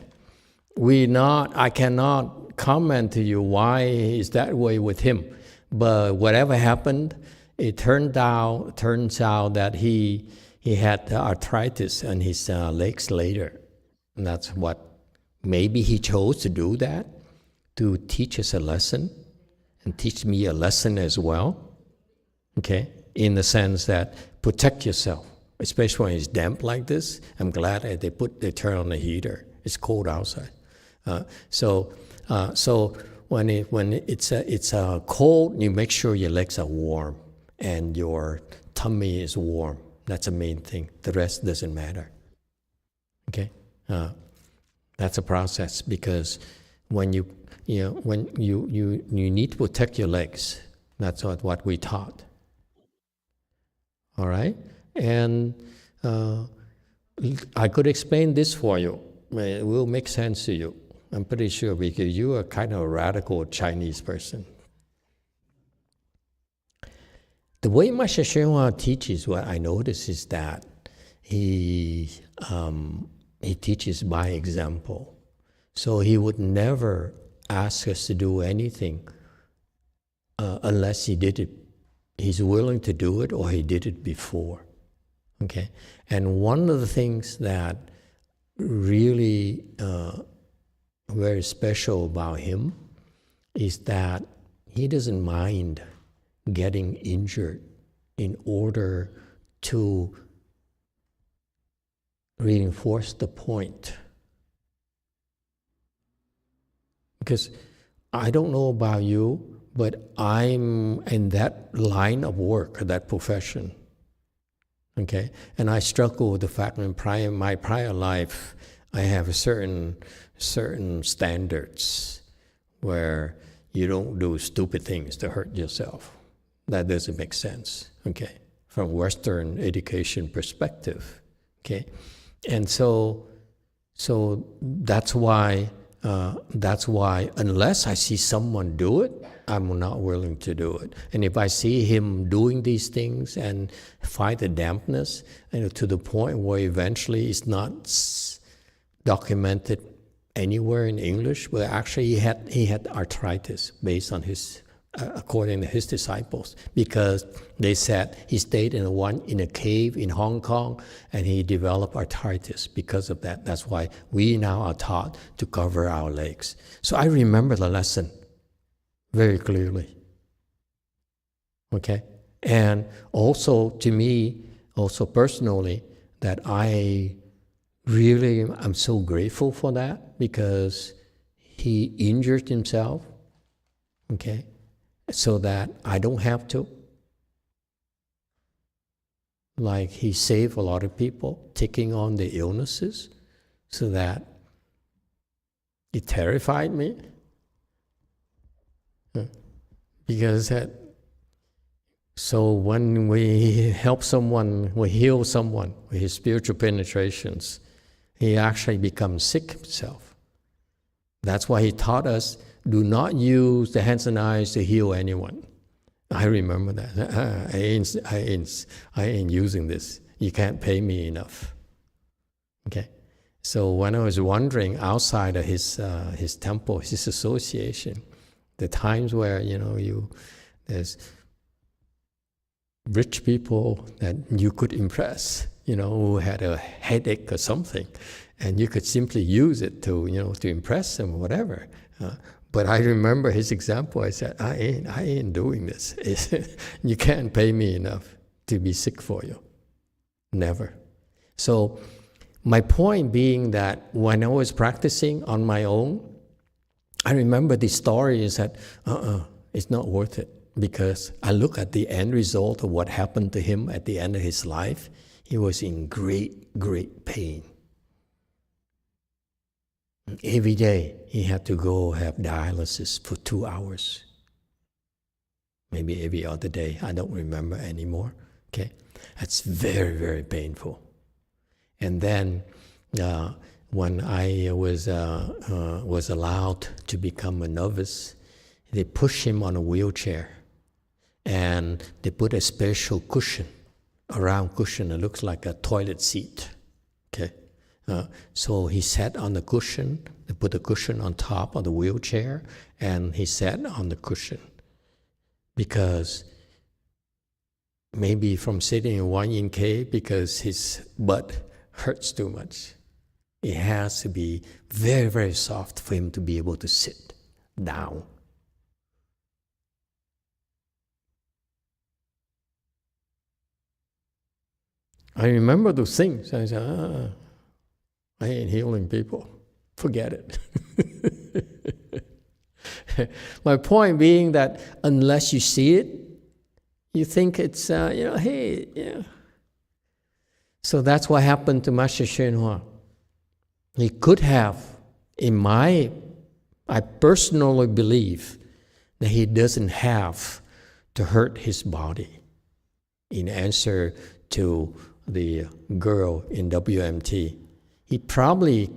I cannot comment to you why is that way with him. But whatever happened, it turns out that he had arthritis on his legs later. And that's what, maybe he chose to do that, to teach us a lesson, and teach me a lesson as well. Okay? In the sense that protect yourself, especially when it's damp like this. I'm glad that they turn on the heater. It's cold outside. So when it's cold, you make sure your legs are warm and your tummy is warm. That's the main thing. The rest doesn't matter. Okay, that's a process, because when you need to protect your legs. That's what we taught. All right, and I could explain this for you. It will make sense to you. I'm pretty sure, because you are kind of a radical Chinese person. The way Master YongHua teaches, what I notice is that he teaches by example. So he would never ask us to do anything unless he did it. He's willing to do it, or he did it before. Okay, and one of the things that really very special about him is that he doesn't mind getting injured in order to reinforce the point. Because I don't know about you, but I'm in that line of work, that profession. Okay, and I struggle with the fact that in my prior life, I have certain standards where you don't do stupid things to hurt yourself. That doesn't make sense. Okay, from Western education perspective. Okay, and so that's why unless I see someone do it, I'm not willing to do it. And if I see him doing these things and fight the dampness, to the point where eventually it's not documented anywhere in English, but actually he had arthritis based on his, according to his disciples, because they said he stayed in a cave in Hong Kong and he developed arthritis because of that. That's why we now are taught to cover our legs. So I remember the lesson very clearly. Okay? And also to me, also personally, that I'm so grateful for that, because he injured himself, okay, so that I don't have to. Like, he saved a lot of people taking on the illnesses, so that it terrified me. Because so when we help someone, we heal someone with his spiritual penetrations, he actually becomes sick himself. That's why he taught us, do not use the hands and eyes to heal anyone. I remember that. I ain't using this. You can't pay me enough. Okay. So when I was wandering outside of his temple, his association, the times where there's rich people that you could impress, who had a headache or something, and you could simply use it to impress them or whatever. But I remember his example. I said, I ain't doing this. You can't pay me enough to be sick for you. Never. So my point being that when I was practicing on my own, I remember the story is that, it's not worth it, because I look at the end result of what happened to him at the end of his life. He was in great, great pain. Every day he had to go have dialysis for 2 hours. maybe every other day. I don't remember anymore. Okay, that's very, very painful. And then when I was allowed to become a novice, they pushed him on a wheelchair, and they put a special cushion, a round cushion. It looks like a toilet seat. Okay, so he sat on the cushion. They put the cushion on top of the wheelchair, and he sat on the cushion because maybe from sitting in YongHua, because his butt hurts too much. It has to be very, very soft for him to be able to sit down. I remember those things. I said, I ain't healing people. Forget it. My point being that unless you see it, you think it's, hey, yeah. So that's what happened to Master YongHua. He could have, I personally believe that he doesn't have to hurt his body. In answer to the girl in WMT, he probably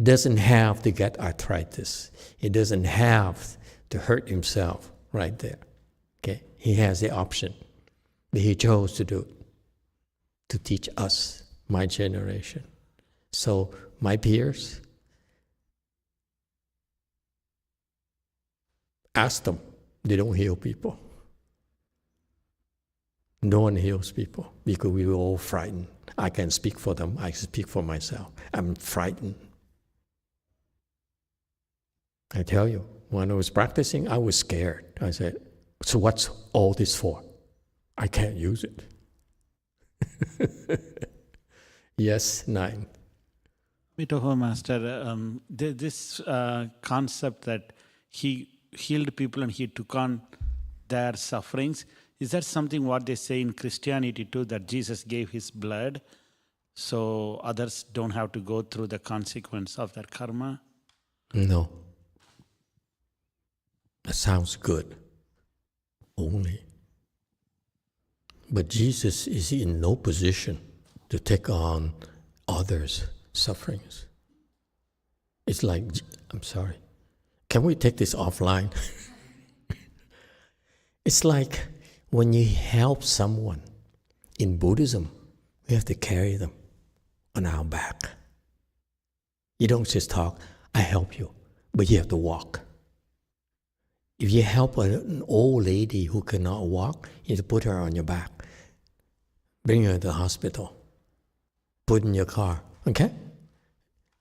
doesn't have to get arthritis. He doesn't have to hurt himself right there. Okay, he has the option, but he chose to do it, to teach us, my generation. So my peers, ask them. They don't heal people. No one heals people because we were all frightened. I can speak for them. I speak for myself. I'm frightened. I tell you, when I was practicing, I was scared. I said, so what's all this for? I can't use it. Yes, 9. Emitofuo Master, this concept that he healed people and he took on their sufferings, is that something what they say in Christianity too, that Jesus gave his blood so others don't have to go through the consequence of that karma? No. That sounds good. Only. But Jesus is in no position to take on others' sufferings. It's like, I'm sorry, can we take this offline? It's like when you help someone in Buddhism, we have to carry them on our back. You don't just talk, I help you, but you have to walk. If you help an old lady who cannot walk, you have to put her on your back, bring her to the hospital, put in your car, okay?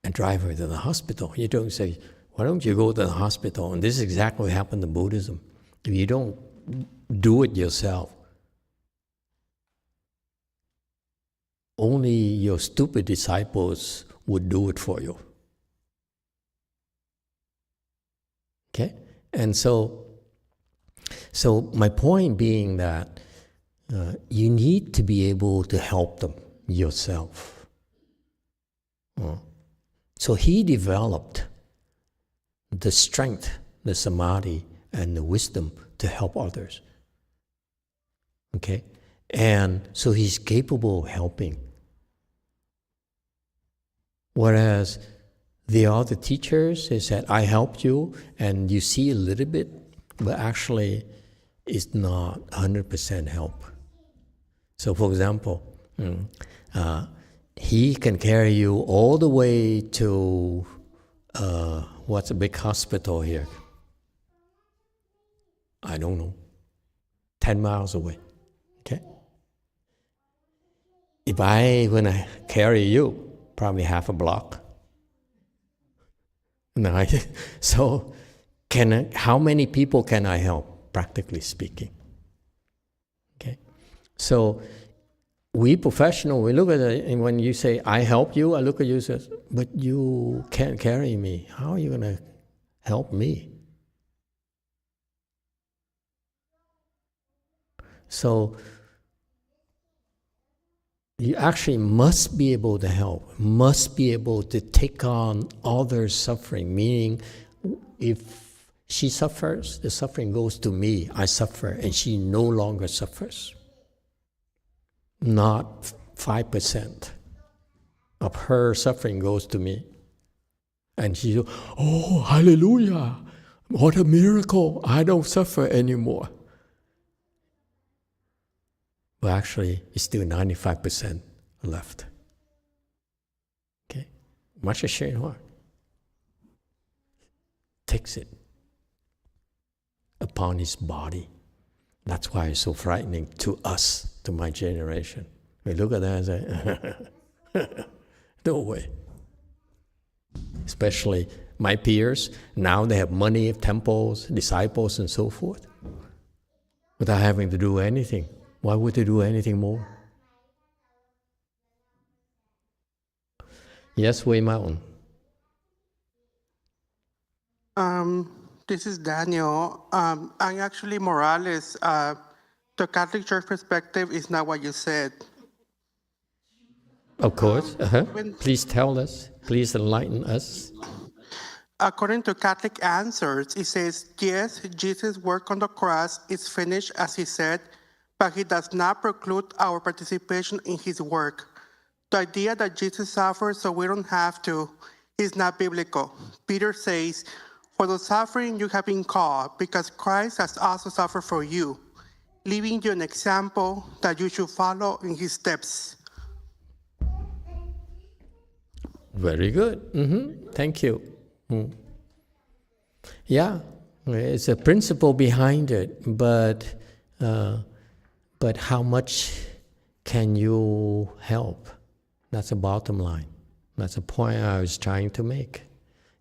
And drive her to the hospital. You don't say, why don't you go to the hospital? And this is exactly what happened to Buddhism. If you don't do it yourself, only your stupid disciples would do it for you. Okay? And so my point being that you need to be able to help them yourself. So he developed the strength, the samadhi, and the wisdom to help others. Okay? And so he's capable of helping. Whereas the other teachers, they said, I helped you, and you see a little bit, but actually it's not 100% help. So for example, he can carry you all the way to, what's a big hospital here? I don't know, 10 miles away, okay? When I carry you, probably half a block. So how many people can I help, practically speaking? Okay, so we professional, we look at it, and when you say, I help you, I look at you and say, but you can't carry me. How are you going to help me? So you actually must be able to help, must be able to take on others' suffering, meaning if She suffers, the suffering goes to me. I suffer, and she no longer suffers. Not 5% of her suffering goes to me. And she goes, oh, hallelujah, what a miracle, I don't suffer anymore. But actually, it's still 95% left. Okay? Master YongHua takes it upon his body. That's why it's so frightening to us, to my generation. We look at that and say, no way. Especially my peers, now they have money, temples, disciples, and so forth, without having to do anything. Why would they do anything more? Yes, Way Mountain. This is Daniel. I'm actually Morales. The Catholic Church perspective is not what you said. Of course. Please tell us. Please enlighten us. According to Catholic Answers, it says, yes, Jesus' work on the cross is finished, as he said, but he does not preclude our participation in his work. The idea that Jesus suffered so we don't have to is not biblical. Peter says, for the suffering you have been called, because Christ has also suffered for you, leaving you an example that you should follow in his steps. Very good. Thank you. Yeah, it's a principle behind it, but how much can you help? That's the bottom line. That's the point I was trying to make.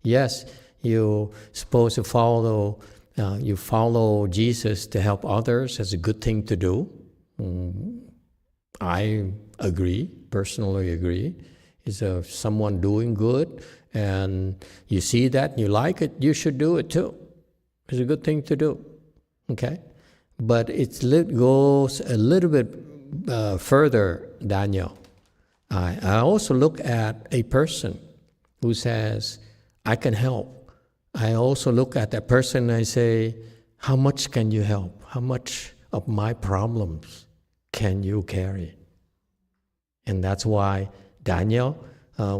Yes, you're supposed to follow Jesus to help others. That's a good thing to do. I agree, personally agree. Is someone doing good and you see that and you like it, you should do it too. It's a good thing to do, okay? But it goes a little bit further, Daniel. I also look at a person who says, I can help. I also look at that person and I say, how much can you help? How much of my problems can you carry? And that's why, Daniel,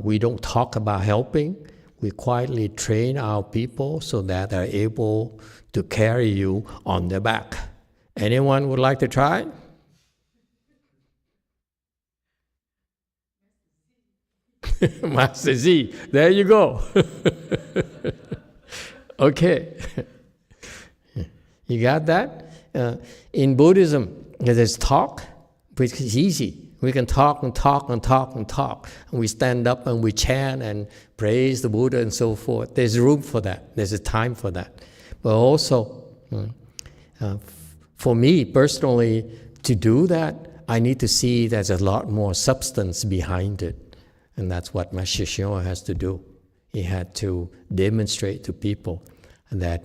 we don't talk about helping. We quietly train our people so that they're able to carry you on their back. Anyone would like to try? Master Z, there you go. Okay. You got that? In Buddhism, there's talk, which is easy. We can talk and talk and talk and talk. And we stand up and we chant and praise the Buddha and so forth. There's room for that. There's a time for that. But also, for me personally, to do that, I need to see there's a lot more substance behind it. And that's what Master YongHua has to do. He had to demonstrate to people that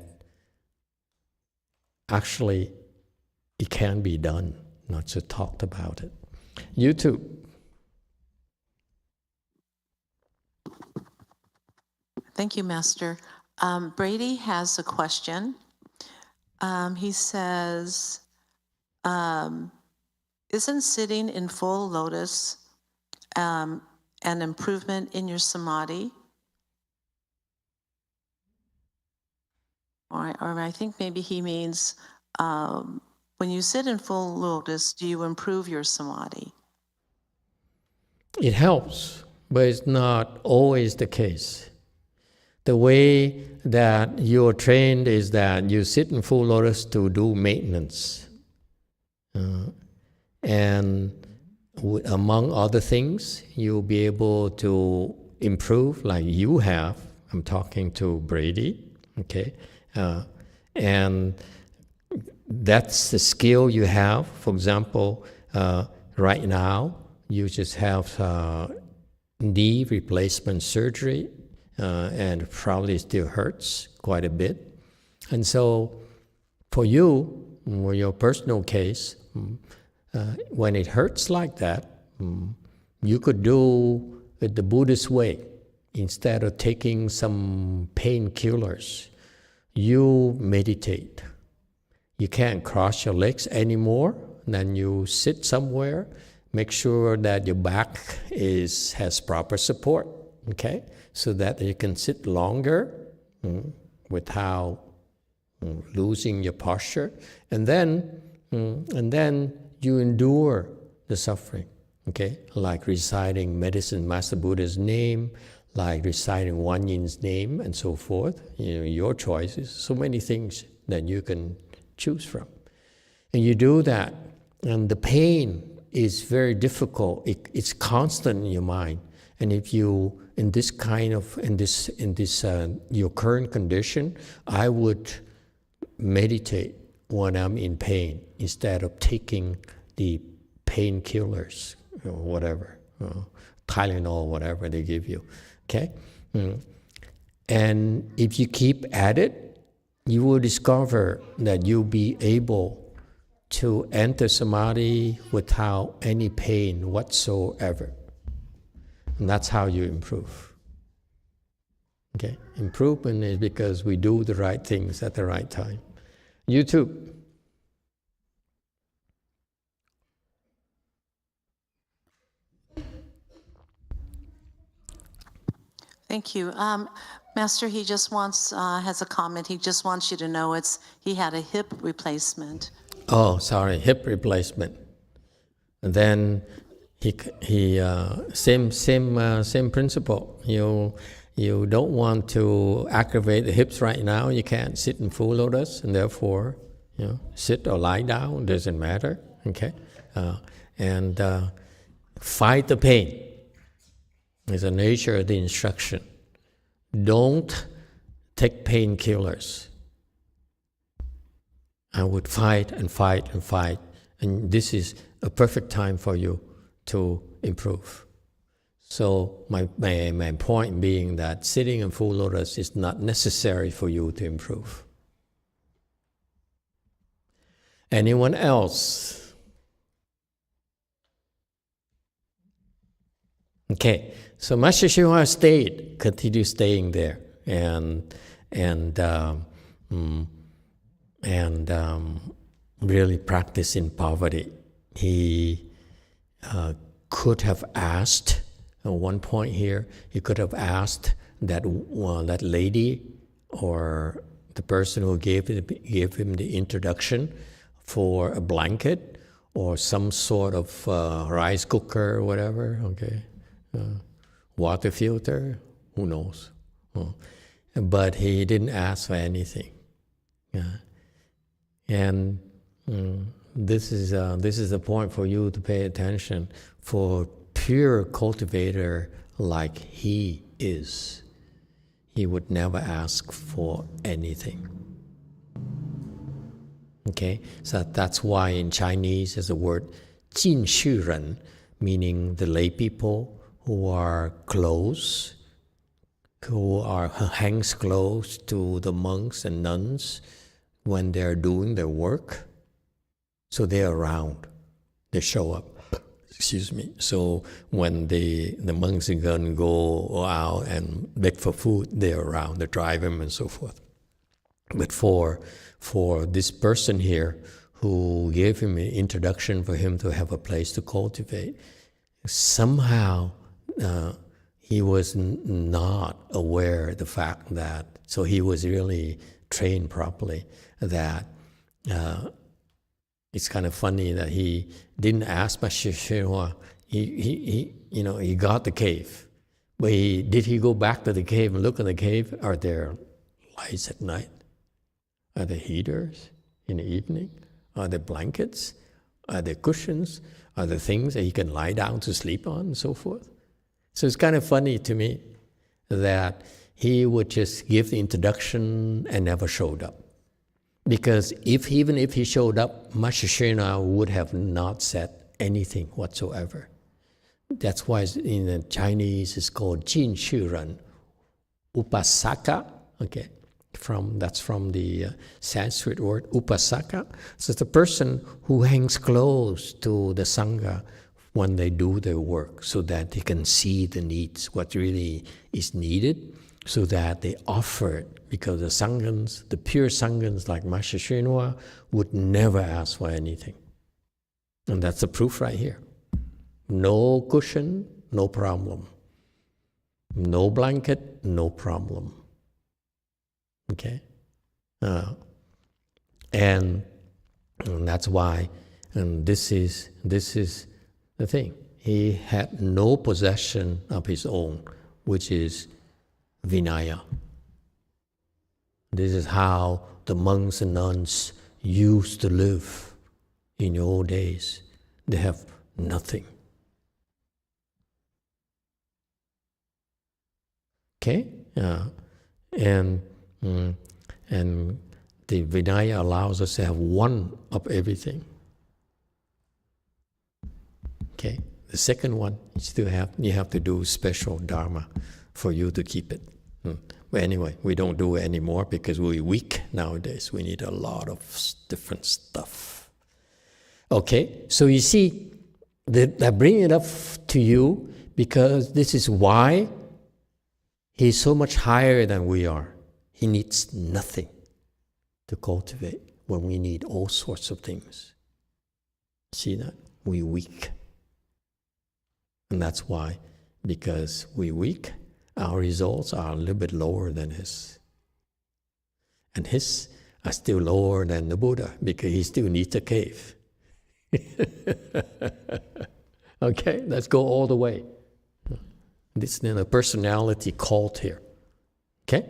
actually it can be done, not just talked about it. You too. Thank you, Master. Brady has a question. He says, isn't sitting in full lotus an improvement in your samadhi? Or I think maybe he means, when you sit in full lotus, do you improve your samadhi? It helps, but it's not always the case. The way that you're trained is that you sit in full lotus to do maintenance. And among other things, you'll be able to improve like you have. I'm talking to Brady, okay? And that's the skill you have. For example, right now, you just have knee replacement surgery, and probably still hurts quite a bit. And so for you, for your personal case, when it hurts like that, you could do it the Buddhist way. Instead of taking some painkillers, you meditate. You can't cross your legs anymore. Then you sit somewhere. Make sure that your back has proper support, okay? So that you can sit longer without losing your posture. And then you endure the suffering, okay? Like reciting Medicine Master Buddha's name, like reciting Wan Yin's name, and so forth. Your choices. So many things that you can choose from. And you do that, and the pain is very difficult. It's constant in your mind. And if you, in this your current condition, I would meditate when I'm in pain instead of taking the painkillers or whatever, Tylenol, whatever they give you, okay? And if you keep at it, you will discover that you'll be able to enter samadhi without any pain whatsoever. And that's how you improve. Okay? Improvement is because we do the right things at the right time. You too. Thank you. Master, he just wants, has a comment. He just wants you to know he had a hip replacement. Oh, sorry, hip replacement. And then same principle. You don't want to aggravate the hips right now. You can't sit in full lotus, and therefore, sit or lie down, doesn't matter. Okay, and fight the pain. It's the nature of the instruction. Don't take painkillers. I would fight and fight and fight, and this is a perfect time for you to improve. So my point being that sitting in full lotus is not necessary for you to improve. Anyone else? Okay, so Master YongHua continue staying there, and really practice in poverty. He could have asked, at one point here, he could have asked that lady or the person who gave him the introduction for a blanket or some sort of rice cooker or whatever, okay, water filter, who knows. But he didn't ask for anything. And this is a point for you to pay attention. For pure cultivator like he is, he would never ask for anything. Okay, so that's why in Chinese there's the word 近续人, meaning the lay people who are close, who hangs close to the monks and nuns when they're doing their work. So they're around, they show up. Excuse me. So when the monks are going to go out and beg for food, they're around, they drive him and so forth. But for this person here who gave him an introduction for him to have a place to cultivate, somehow he was not aware of the fact that, so he was really trained properly, that it's kind of funny that he didn't ask Master YongHua. He got the cave, but did he go back to the cave and look in the cave? Are there lights at night? Are there heaters in the evening? Are there blankets? Are there cushions? Are there things that he can lie down to sleep on and so forth? So it's kind of funny to me that he would just give the introduction and never showed up. Because even if he showed up, Master YongHua would have not said anything whatsoever. That's why in the Chinese it's called 近续人, upasaka. Okay, that's from the Sanskrit word upasaka. So it's the person who hangs close to the sangha when they do their work, so that they can see the needs, what really is needed, so that they offered, because the Sanghas, the pure Sanghas like Master YongHua, would never ask for anything. And that's the proof right here. No cushion, no problem. No blanket, no problem. Okay? And that's why, and this is the thing. He had no possession of his own, which is Vinaya. This is how the monks and nuns used to live in the old days. They have nothing. Okay? And the Vinaya allows us to have one of everything. Okay? The second one, you have to do special Dharma for you to keep it. But anyway, we don't do it anymore because we're weak nowadays. We need a lot of different stuff. Okay, so you see, I bring it up to you because this is why he's so much higher than we are. He needs nothing to cultivate when we need all sorts of things. See that? We're weak. And that's why, because we're weak, our results are a little bit lower than his. And his are still lower than the Buddha because he still needs a cave. Okay, let's go all the way. This is a personality cult here. Okay?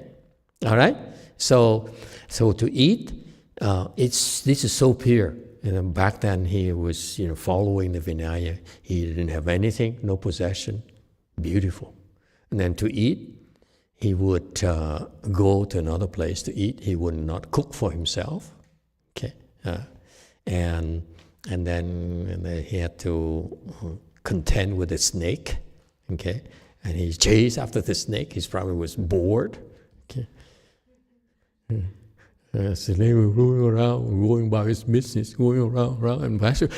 All right? So to eat, this is so pure. Back then he was following the Vinaya. He didn't have anything, no possession. Beautiful. And then to eat, he would go to another place to eat. He would not cook for himself. Okay, and then he had to contend with a snake. Okay, and he chased after the snake. He probably was bored. Okay, the snake was going around, going about his business, going around, and Master,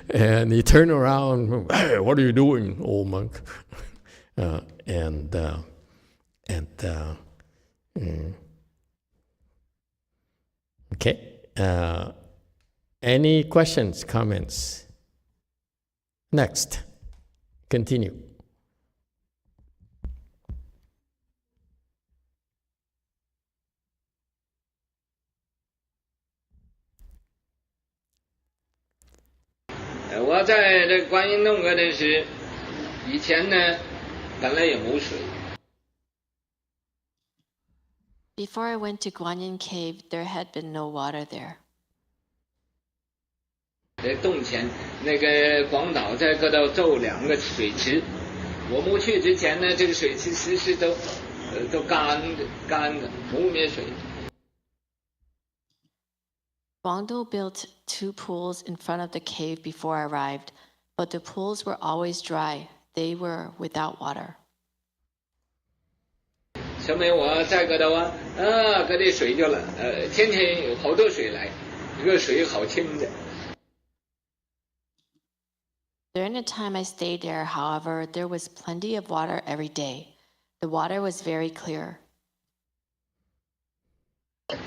and he turned around, hey, what are you doing, old monk? Okay. Any questions, comments? Next. Continue.我在这观音洞的是以前呢，本来也没水。Before I went to Guanyin Cave, there had been no water there. 在洞前那个广岛在搁到造2个水池，我没去之前呢，这个水池时时都干的，没没水。Guangdo built 2 pools in front of the cave before I arrived, but the pools were always dry. They were without water. 说明我再搁到搁这水就了，天天有好多水来，这个水好清的。During the time I stayed there, however, there was plenty of water every day. The water was very clear.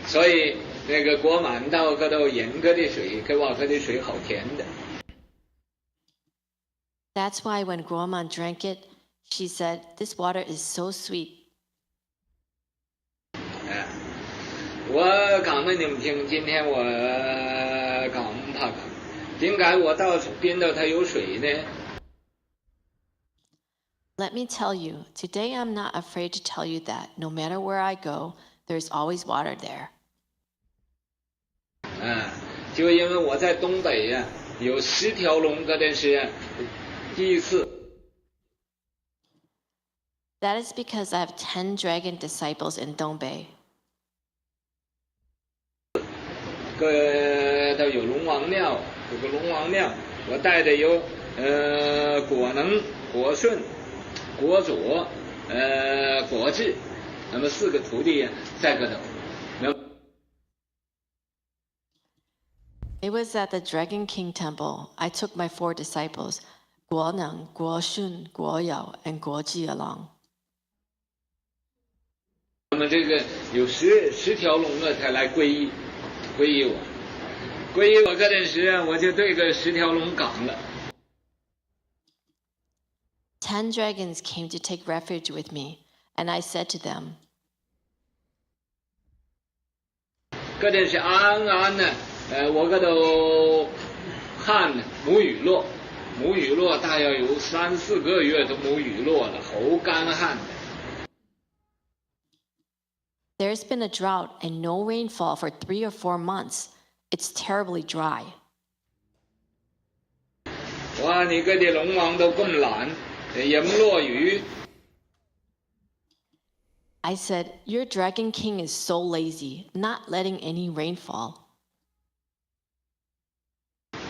所以那个国满道搁到盐搁的水，跟我搁的水好甜的。That's why when Guoman drank it, she said, "This water is so sweet." 我讲给你们听，今天我讲怕讲，点解我到边度它有水呢？ Let me tell you, today I'm not afraid to tell you that no matter where I go, there's always water there. 就因为我在东北呀，有10条龙搁的是第一次。That is because I have 10 dragon disciples in Dongbei. 都有龙王庙，有个龙王庙，我带的有果能、果顺、果佐、果智，那么4个徒弟在个头。It was at the Dragon King Temple. I took my 4 disciples, 国能、国顺、国有 and 国际 along. 那么这个有十条龙了才来皈依我，皈依我这阵时啊，我就对个10条龙讲了。10 dragons came to take refuge with me, and I said to them, 这阵是安呢，我这都汗母雨落大约有3、4个月都母雨落了，好干旱的。There's been a drought and no rainfall for 3 or 4 months. It's terribly dry. 哇，你这的龙王都咁懒，也唔落雨。I said, your dragon king is so lazy, not letting any rain fall.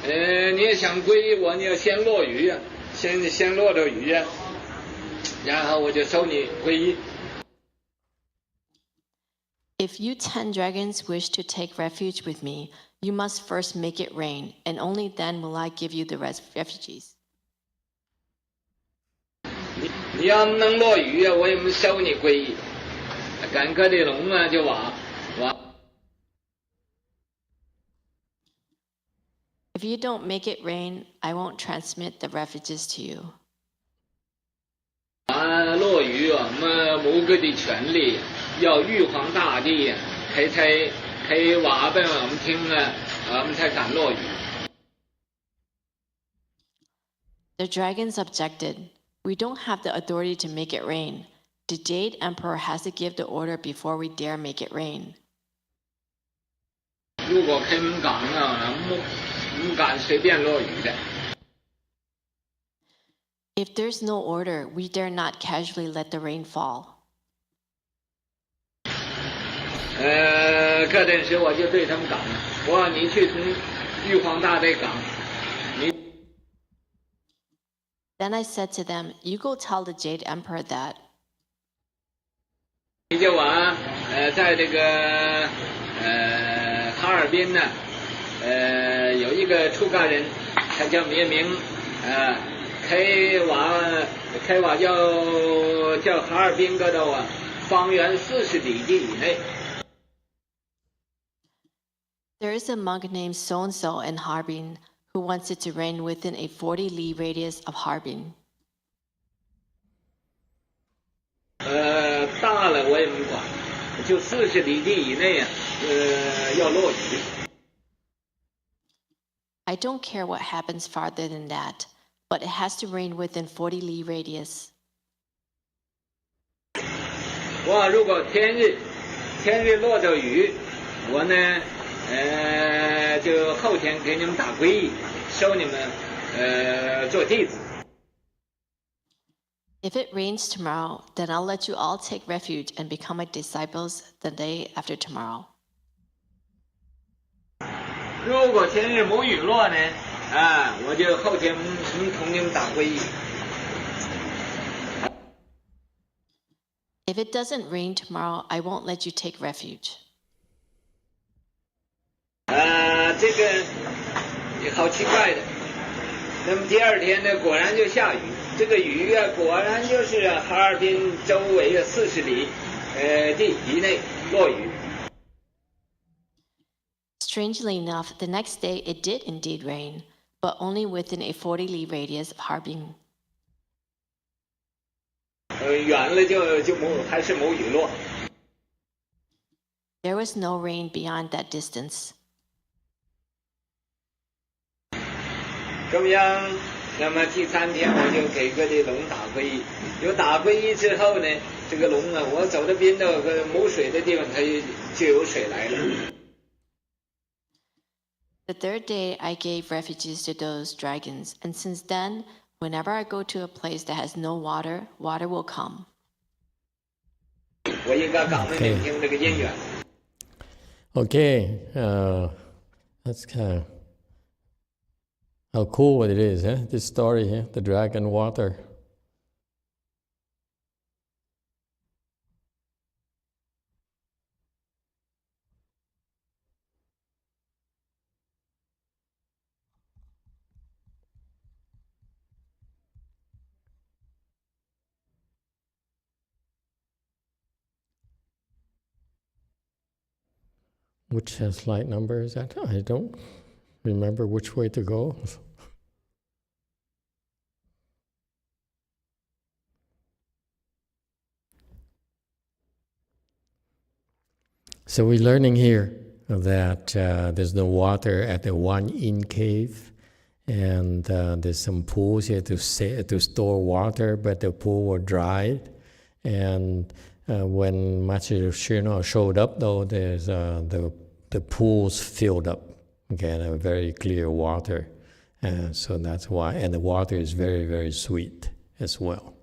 你也想皈依我，你要先落雨呀，先落着雨呀，然后我就收你皈依。If you 10 dragons wish to take refuge with me, you must first make it rain, and only then will I give you the refugees. 你要能落雨呀，我也没收你皈依。赶个的龙啊，就话。If you don't make it rain, I won't transmit the refugees to you. 落雨我们某个的权利要玉皇大帝开话俾我们听啊，我们才敢落雨。The dragons objected. We don't have the authority to make it rain. The Jade Emperor has to give the order before we dare make it rain. 如果开门讲啊，唔敢随便落雨的。If there's no order, we dare not casually let the rain fall. 这阵时我就对他们讲，我说你去同玉皇大帝讲，你。Then I said to them, you go tell the Jade Emperor that. 你就往在这个哈尔滨呢，有一个出家人，他叫灭明，开瓦叫哈尔滨个头啊，方圆40里地以内。There is a monk named so-and-so in Harbin who wants it to rain within a 40 li radius of Harbin. 大了我也没管，就40里地以内啊，要落雨。I don't care what happens farther than that, but it has to rain within 40 li radius. 哇，如果天日落着雨，我呢，就后天给你们打皈依，收你们做弟子。If it rains tomorrow, then I'll let you all take refuge and become my disciples the day after tomorrow. 如果天日冇雨落呢，我就后天同你们打皈依。If it doesn't rain tomorrow, I won't let you take refuge. 这个也好奇怪的。那么第二天呢，果然就下雨。这个雨啊，果然就是哈尔滨周围的40里地以内落雨。Strangely enough, the next day it did indeed rain, but only within a 40 li radius of Harbin. 远了就还是冇雨落。There was no rain beyond that distance. 怎么样？那么第3天我就给各地龙打皈依。有打皈依之后呢，这个龙啊，我走到边头冇水的地方，它就有水来了。The third day, I gave refuges to those dragons, and since then, whenever I go to a place that has no water, water will come. 我应该讲给你听这个因缘。Okay, that's kind of how cool it is, huh? This story here, the dragon water. Which slide number is that? I don't remember which way to go. So we're learning here that there's no water at the Wan Yin cave, and there's some pools here to store water, but the pool were dried. And when Master Shino showed up, though, there's the pools filled up. Okay, and very clear water, so that's why. And the water is very, very sweet as well.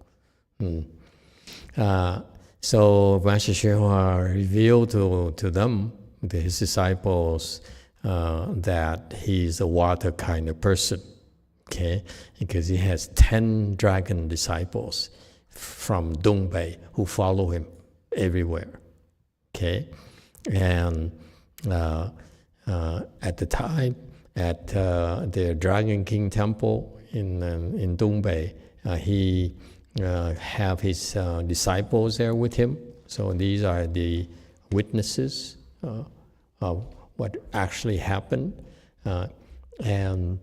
So Master YongHua revealed to them, to his disciples, that he's a water kind of person, okay? Because he has 10 dragon disciples from Dongbei who follow him everywhere, okay? And at the time, at the Dragon King Temple in Dongbei, he have his disciples there with him. So these are the witnesses of what actually happened. And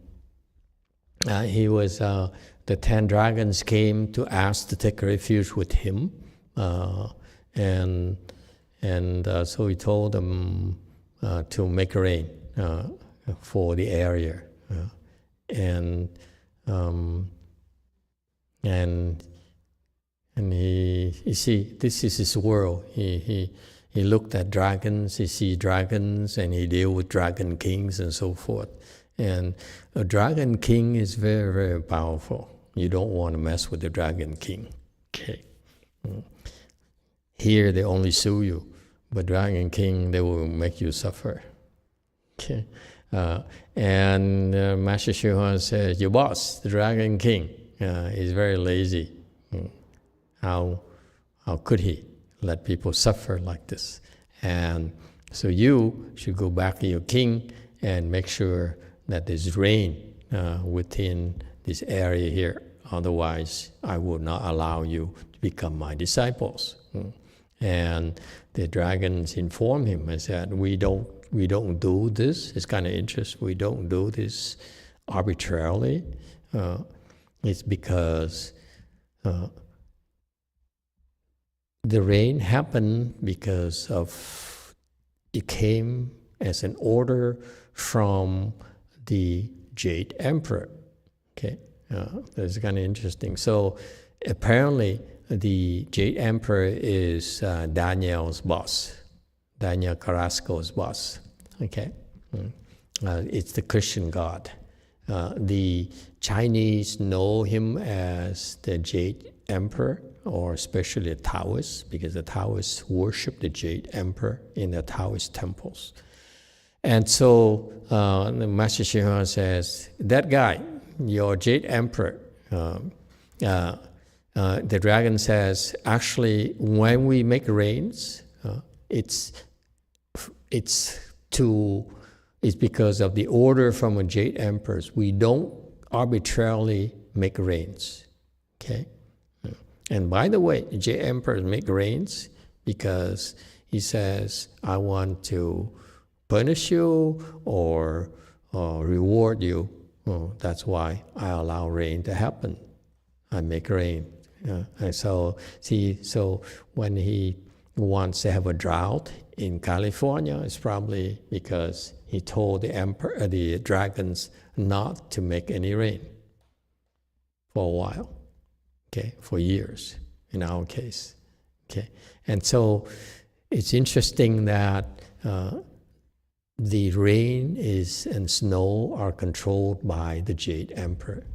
he was, the 10 dragons came to ask to take refuge with him. And so he told them to make rain for the area. And he, you see, this is his world. He looked at dragons, he see dragons, and he deal with dragon kings and so forth. And a dragon king is very, very powerful. You don't want to mess with the dragon king. Okay. Here they only sue you, but dragon king, they will make you suffer. Okay. And Master YongHua says, your boss, the dragon king, is very lazy. How could he let people suffer like this? And so you should go back to your king and make sure that there's rain within this area here. Otherwise, I will not allow you to become my disciples. And the dragons informed him and said, we don't do this. It's kind of interesting. We don't do this arbitrarily. It's because the rain happened because of it came as an order from the Jade Emperor. Okay, that's kind of interesting. So apparently, the Jade Emperor is Daniel's boss, Daniel Carrasco's boss. Okay, it's the Christian god. The Chinese know him as the Jade Emperor, or especially the Taoists, because the Taoists worship the Jade Emperor in the Taoist temples. And so the Master YongHua says, that guy, your Jade Emperor, the dragon says, actually, when we make rains, it's because of the order from a Jade Emperors. We don't arbitrarily make rains, okay? And by the way, the Jade Emperors make rains because he says, I want to punish you or reward you. That's why I allow rain to happen. I make rain. And so, so when he wants to have a drought in California, it's probably because he told the dragons not to make any rain for a while, okay, for years in our case, okay. And so it's interesting that the rain and snow are controlled by the Jade Emperor.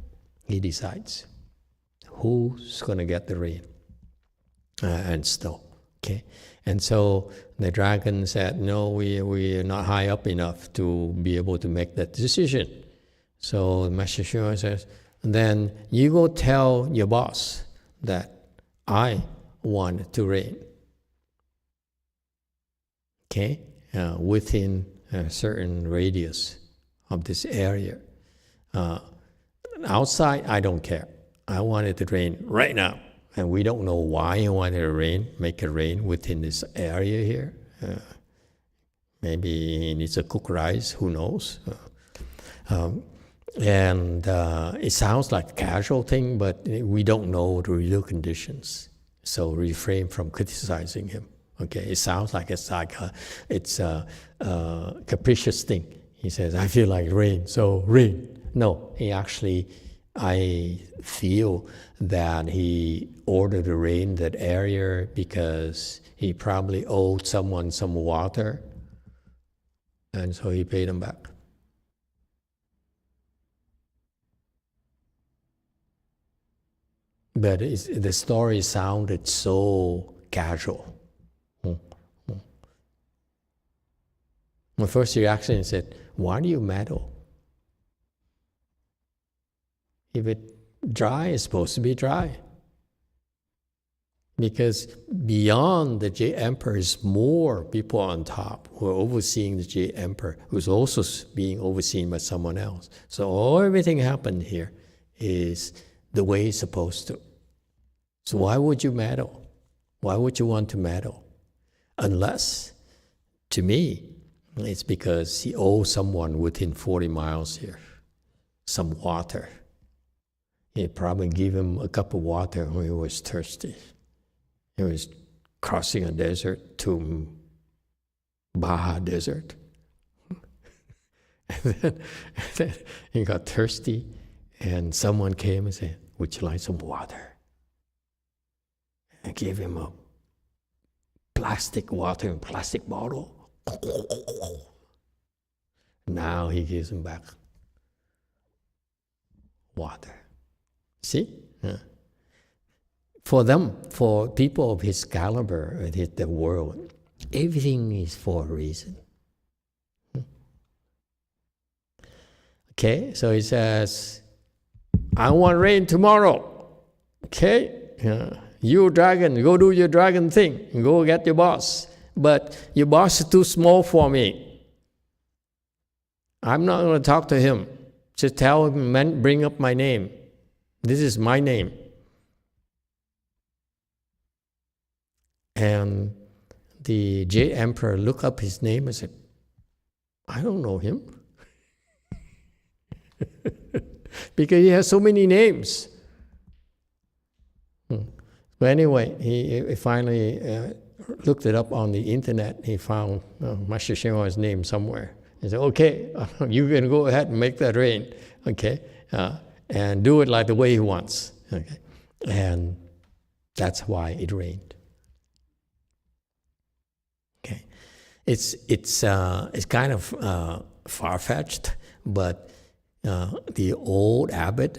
He decides who's going to get the rain and snow, okay. And so the dragon said, no, we're not high up enough to be able to make that decision. So Master YongHua says, then you go tell your boss that I want to rain, okay, within a certain radius of this area. Outside, I don't care. I want it to rain right now. And we don't know why he wanted to make it rain within this area here. Maybe he needs to cook rice, who knows? And it sounds like a casual thing, but we don't know the real conditions. So refrain from criticizing him. Okay, it sounds like it's a capricious thing. He says, I feel like rain, so rain. No, I feel that he ordered the rain that area because he probably owed someone some water, and so he paid them back. But the story sounded so casual. My first reaction is that, why do you meddle? If it's dry, it's supposed to be dry. Because beyond the Jade Emperor is more people on top who are overseeing the Jade Emperor, who's also being overseen by someone else. So everything happened here is the way it's supposed to. So why would you meddle? Why would you want to meddle? Unless, to me, it's because he owes someone within 40 miles here some water. He probably gave him a cup of water when he was thirsty. He was crossing a desert to Baja Desert. and then he got thirsty, and someone came and said, would you like some water? I gave him a plastic water in a plastic bottle. Now he gives him back water. See? Yeah. For them, for people of his caliber, the world, everything is for a reason. Okay, so he says, I want rain tomorrow. Okay, you dragon, go do your dragon thing. Go get your boss. But your boss is too small for me. I'm not going to talk to him. Just tell him, bring up my name. This is my name. And the Jade Emperor looked up his name and said, I don't know him. Because he has so many names. But anyway, he finally looked it up on the internet. He found Master Shenhua's name somewhere. He said, okay, you can go ahead and make that rain, okay? And do it like the way he wants, okay? And that's why it rained. Okay, it's kind of far-fetched, but the old abbot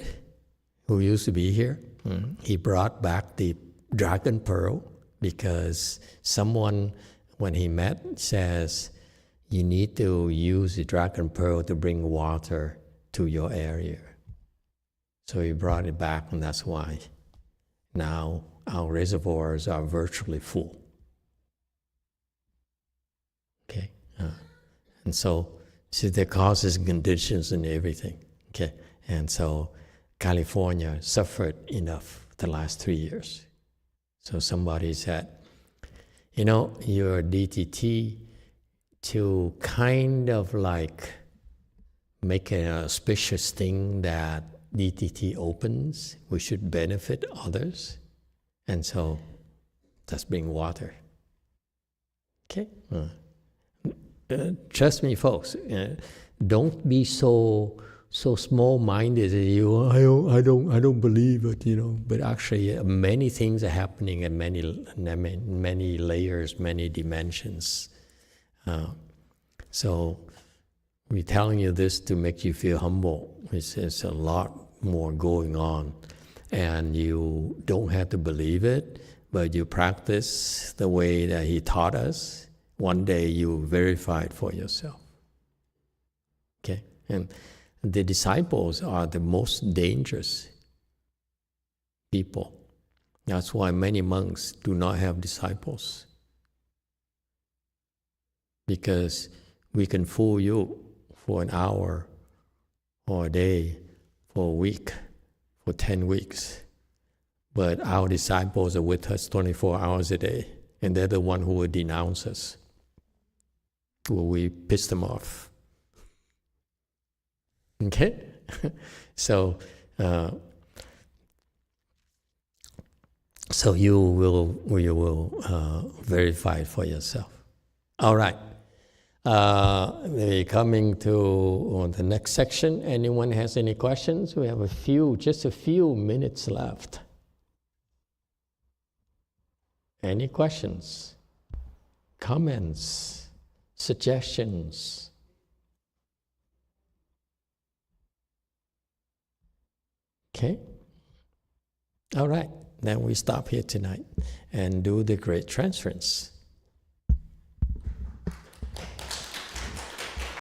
who used to be here, he brought back the dragon pearl because someone, when he met, says, you need to use the dragon pearl to bring water to your area. So he brought it back, and that's why now our reservoirs are virtually full. Okay, and so see the causes and conditions and everything. Okay, and so California suffered enough the last 3 years. So somebody said, you know, you're DTT to kind of like make an auspicious thing that DTT opens, we should benefit others. And so let's bring water. Okay? Trust me, folks, don't be so small-minded that I don't believe it, you know. But actually, many things are happening in many layers, many dimensions. So we're telling you this to make you feel humble. It's a lot more going on, and you don't have to believe it, but you practice the way that he taught us. One day you verify it for yourself. Okay, and the disciples are the most dangerous people. That's why many monks do not have disciples. Because we can fool you for an hour or a day, for a week, for 10 weeks. But our disciples are with us 24 hours a day, and they're the one who will denounce us. Will we piss them off? Okay? So you will verify it for yourself. All right. We're coming to the next section. Anyone has any questions? We have just a few minutes left. Any questions? Comments? Suggestions? Okay. All right. Then we stop here tonight and do the great transference.